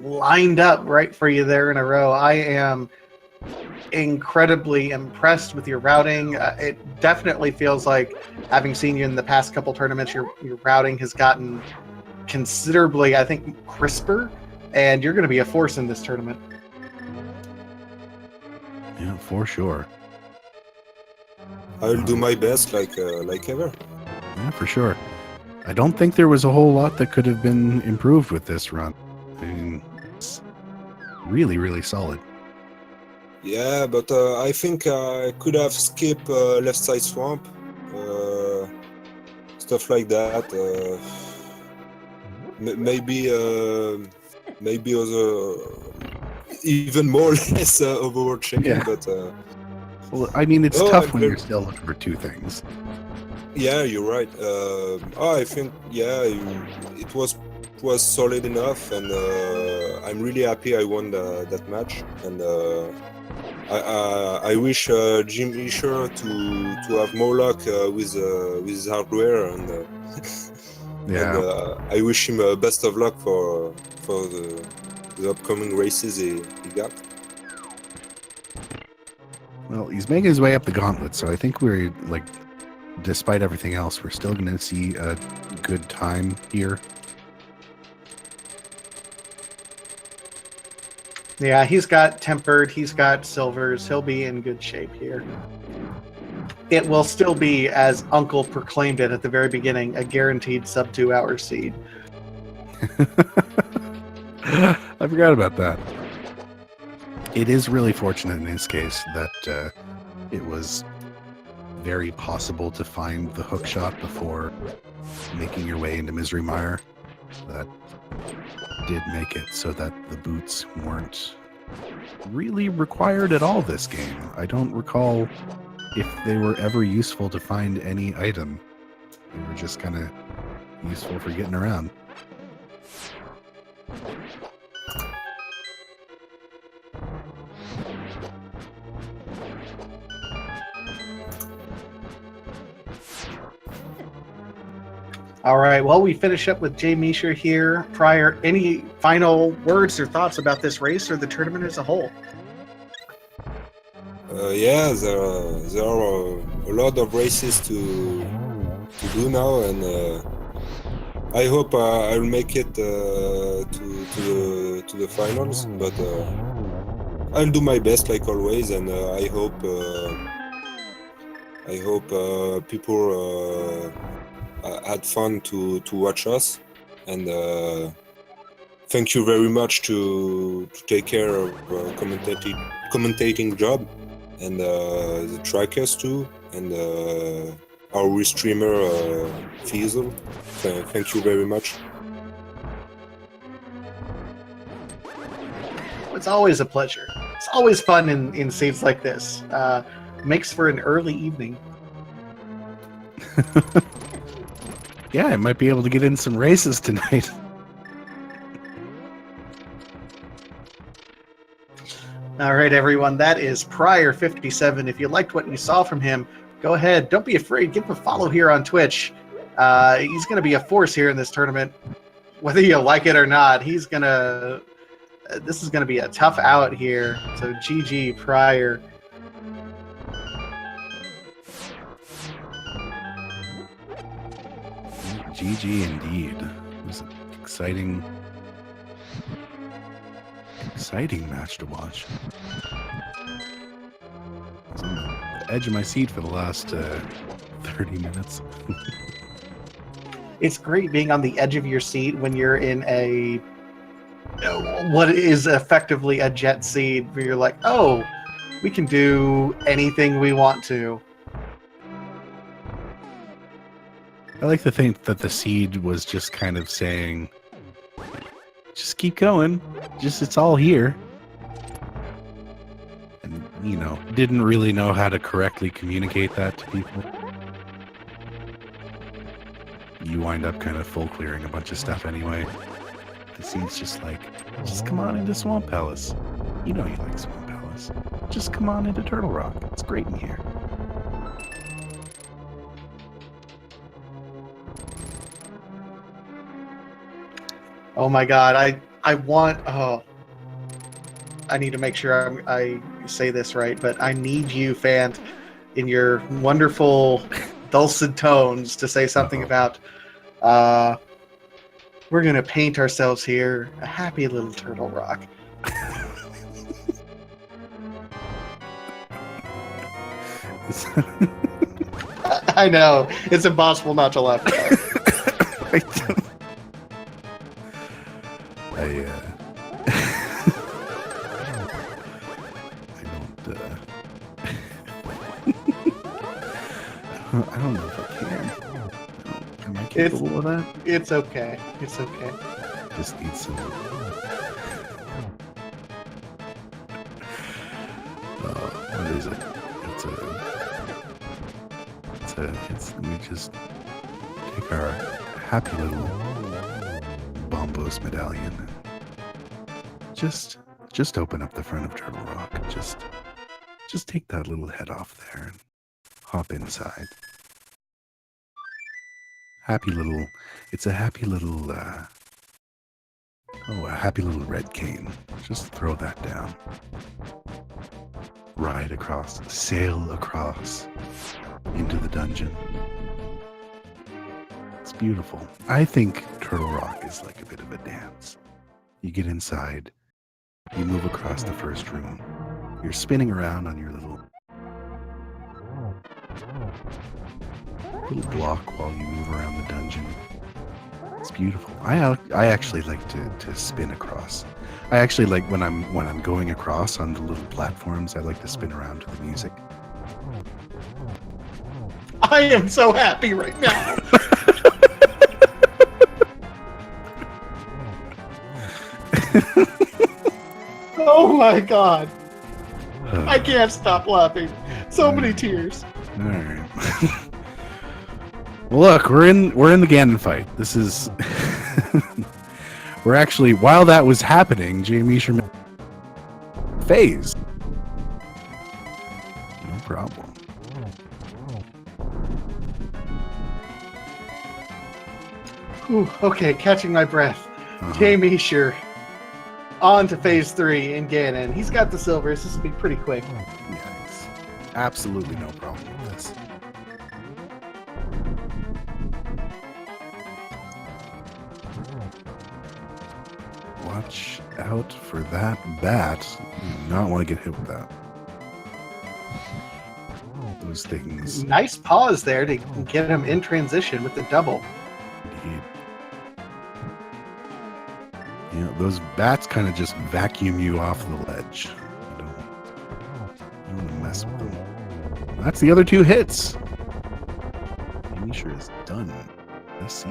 lined up right for you there in a row. I am incredibly impressed with your routing. It definitely feels like, having seen you in the past couple tournaments, your routing has gotten considerably, I think, crisper, and you're going to be a force in this tournament. Yeah, for sure. I'll do my best, like ever. Yeah, for sure. I don't think there was a whole lot that could have been improved with this run. I mean, it's really, really solid. Yeah, but I think I could have skipped left side swamp, stuff like that. Maybe other, even more or less overworld checking, Yeah. but Well, I mean, it's Oh, tough I'm when very- you're still looking for two things. Yeah, you're right. I think it was solid enough, and I'm really happy I won that match. And I wish jmeasher to have more luck with his hardware, and Yeah. I wish him best of luck for the upcoming races he got. Well, he's making his way up the gauntlet, so I think we're like, despite everything else, we're still going to see a good time here. Yeah, he's got tempered, he's got silvers, he'll be in good shape here. It will still be, as Uncle proclaimed it at the very beginning, a guaranteed sub 2 hour seed. I forgot about that. It is really fortunate in his case that it was very possible to find the hook shot before making your way into Misery Mire. That did make it so that the boots weren't really required at all this game. I don't recall if they were ever useful to find any item. They were just kind of useful for getting around. All right, well, we finish up with jmeasher here. prieR, any final words or thoughts about this race or the tournament as a whole? Yeah, there are a lot of races to do now, and I hope I'll make it to the finals. But I'll do my best like always, and I hope people had fun to watch us, and thank you very much to take care of commentating job, and the trackers too, and our restreamer Fiesel. Thank you very much. It's always a pleasure. It's always fun in scenes like this. Makes for an early evening. Yeah, I might be able to get in some races tonight. All right, everyone, that is prieR57. If you liked what you saw from him, go ahead. Don't be afraid. Give him a follow here on Twitch. He's going to be a force here in this tournament. Whether you like it or not, he's going to... this is going to be a tough out here. So GG, prieR. GG indeed. It was an exciting match to watch. I was on the edge of my seat for the last 30 minutes. It's great being on the edge of your seat when you're in a what is effectively a jet seat where you're like, oh, we can do anything we want to. I like to think that the seed was just kind of saying, just keep going. Just, it's all here. And, you know, didn't really know how to correctly communicate that to people. You wind up kind of full clearing a bunch of stuff anyway. The seed's just like, just come on into Swamp Palace. You know you like Swamp Palace. Just come on into Turtle Rock. It's great in here. Oh my god, I want... oh, I need to make sure I say this right, but I need you, Fant, in your wonderful dulcet tones to say something about we're going to paint ourselves here a happy little Turtle Rock. I know, it's impossible not to laugh at that. I don't... I don't know if I can. Am I capable of that? It's okay. It's okay. Just need some... what is it? We just take our happy little Bombos medallion and just open up the front of Turtle Rock. Just take that little head off there and hop inside. It's a happy little, a happy little red cane. Just throw that down. Ride across, sail across into the dungeon. It's beautiful. I think Turtle Rock is like a bit of a dance. You get inside, you move across the first room, you're spinning around on your little block while you move around the dungeon. It's beautiful. I actually like to spin across. I actually like when I'm going across on the little platforms, I like to spin around to the music. I am so happy right now. Oh my god. I can't stop laughing. So many tears. All right. Well, look, we're in the Ganon fight. This is we're actually, while that was happening, jmeasher phase. No problem. Whew, okay, catching my breath. jmeasher on to phase 3 in Ganon. He's got the silvers. This will be pretty quick. Yes. Absolutely no problem with this. Watch out for that bat. You do not want to get hit with that. Those things. Nice pause there to get him in transition with the double. Indeed. You know, those bats kind of just vacuum you off the ledge. You don't want to mess with them. That's the other 2 hits. jmeasher is done. Let's see.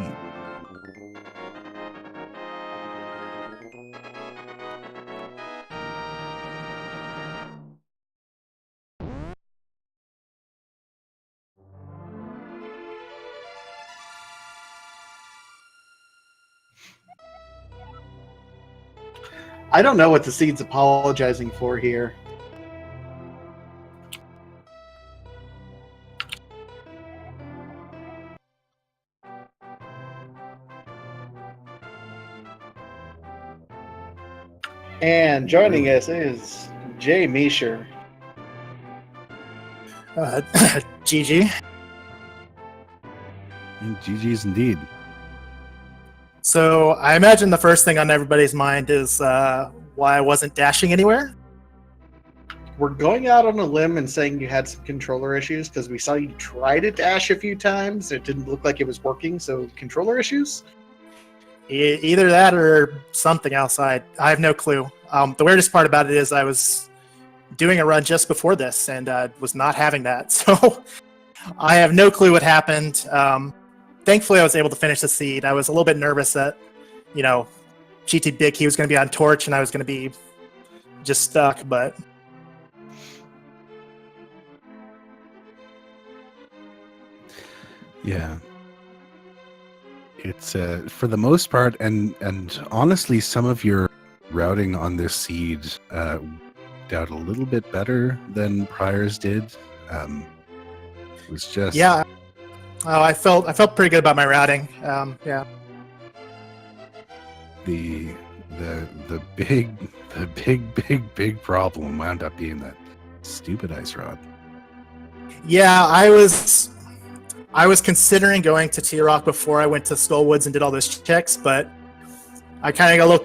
I don't know what the seed's apologizing for here. And joining us is jmeasher. GG. GG's indeed. So I imagine the first thing on everybody's mind is why I wasn't dashing anywhere. We're going out on a limb and saying you had some controller issues because we saw you try to dash a few times. It didn't look like it was working, so controller issues? Either that or something else. I have no clue. The weirdest part about it is I was doing a run just before this and was not having that. So I have no clue what happened. Thankfully, I was able to finish the seed. I was a little bit nervous that, GT Big, he was going to be on torch and I was going to be just stuck, but... Yeah. It's, for the most part, and honestly, some of your routing on this seed out a little bit better than prieR's did. It was just... Yeah. Oh, I felt pretty good about my routing. Yeah. The big problem wound up being that stupid ice rod. Yeah, I was considering going to T-Rock before I went to Skullwoods and did all those checks, but I kind of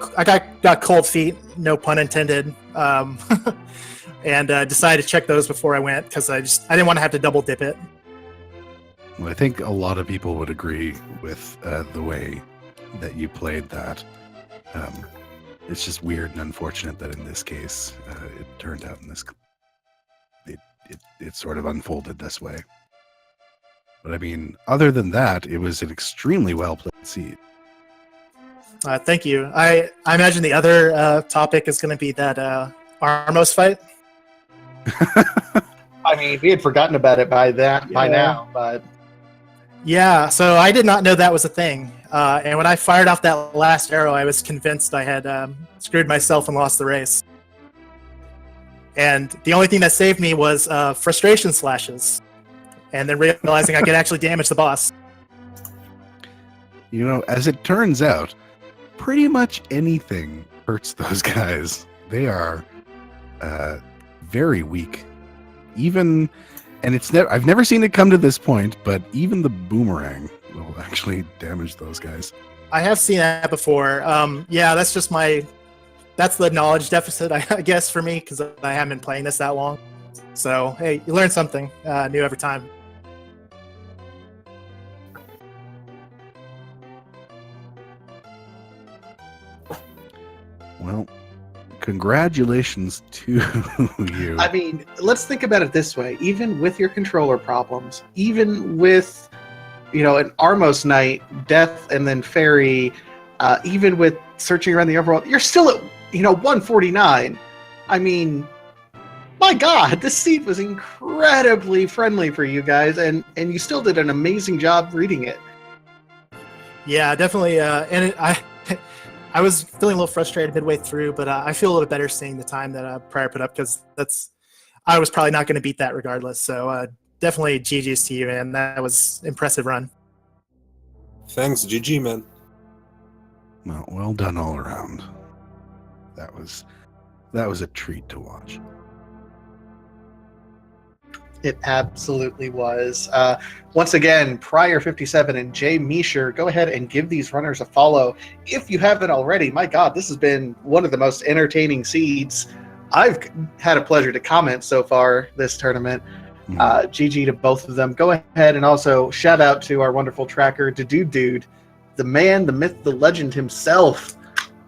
got cold feet, no pun intended, and decided to check those before I went because I didn't want to have to double dip it. Well, I think a lot of people would agree with the way that you played that. It's just weird and unfortunate that in this case, it turned out in this. It sort of unfolded this way. But I mean, other than that, it was an extremely well played seed. Thank you. I imagine the other topic is going to be that Armos fight. I mean, we had forgotten about it by now, but Yeah, so I did not know that was a thing. And when I fired off that last arrow, I was convinced I had screwed myself and lost the race. And the only thing that saved me was frustration slashes. And then realizing I could actually damage the boss. You know, as it turns out, pretty much anything hurts those guys. They are very weak. Even, and I've never seen it come to this point, but even the boomerang will actually damage those guys. I have seen that before. Yeah, that's just that's the knowledge deficit, I guess, for me, because I haven't been playing this that long. So, hey, you learn something new every time. Well, congratulations to you. I mean, let's think about it this way. Even with your controller problems, even with, an Armos Knight, Death, and then Fairy, even with searching around the overworld, you're still at, 149. I mean, my God, this seed was incredibly friendly for you guys, and you still did an amazing job reading it. Yeah, definitely. I was feeling a little frustrated midway through, but I feel a little better seeing the time that prieR put up, because I was probably not going to beat that regardless. So definitely GG's to you, man. That was impressive run. Thanks, GG, man. Well done all around. That was a treat to watch. It absolutely was. Once again, prieR57 and jmeasher, go ahead and give these runners a follow if you haven't already. My God, this has been one of the most entertaining seeds I've had a pleasure to comment so far this tournament. GG to both of them. Go ahead and also shout out to our wonderful tracker, Dude, the man, the myth, the legend himself,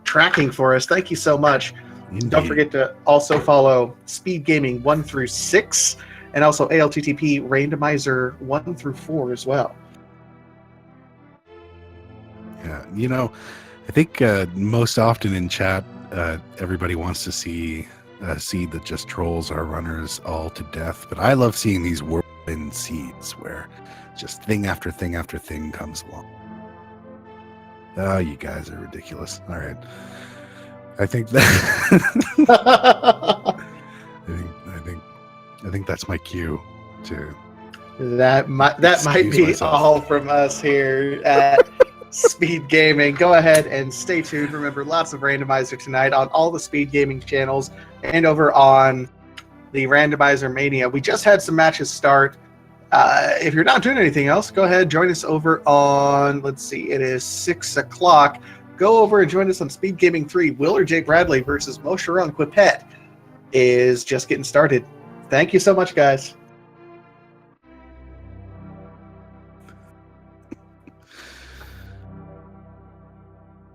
tracking for us. Thank you so much. Indeed. Don't forget to also follow Speed Gaming 1 through 6. And also ALTTP Randomizer 1 through 4 as well. Yeah, I think most often in chat, everybody wants to see a seed that just trolls our runners all to death. But I love seeing these whirlwind seeds where just thing after thing after thing comes along. Oh, you guys are ridiculous. All right. I think that... I think that's my cue to. That might be myself. all from us here at Speed Gaming. Go ahead and stay tuned. Remember, lots of Randomizer tonight on all the Speed Gaming channels and over on the Randomizer Mania. We just had some matches start. If you're not doing anything else, go ahead, join us over on, let's see, it is 6 o'clock. Go over and join us on Speed Gaming 3. Will or J. Bradley versus Mosheron Quipet is just getting started. Thank you so much, guys.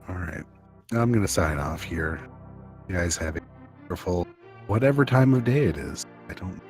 All right. I'm going to sign off here. You guys have a wonderful whatever time of day it is. I don't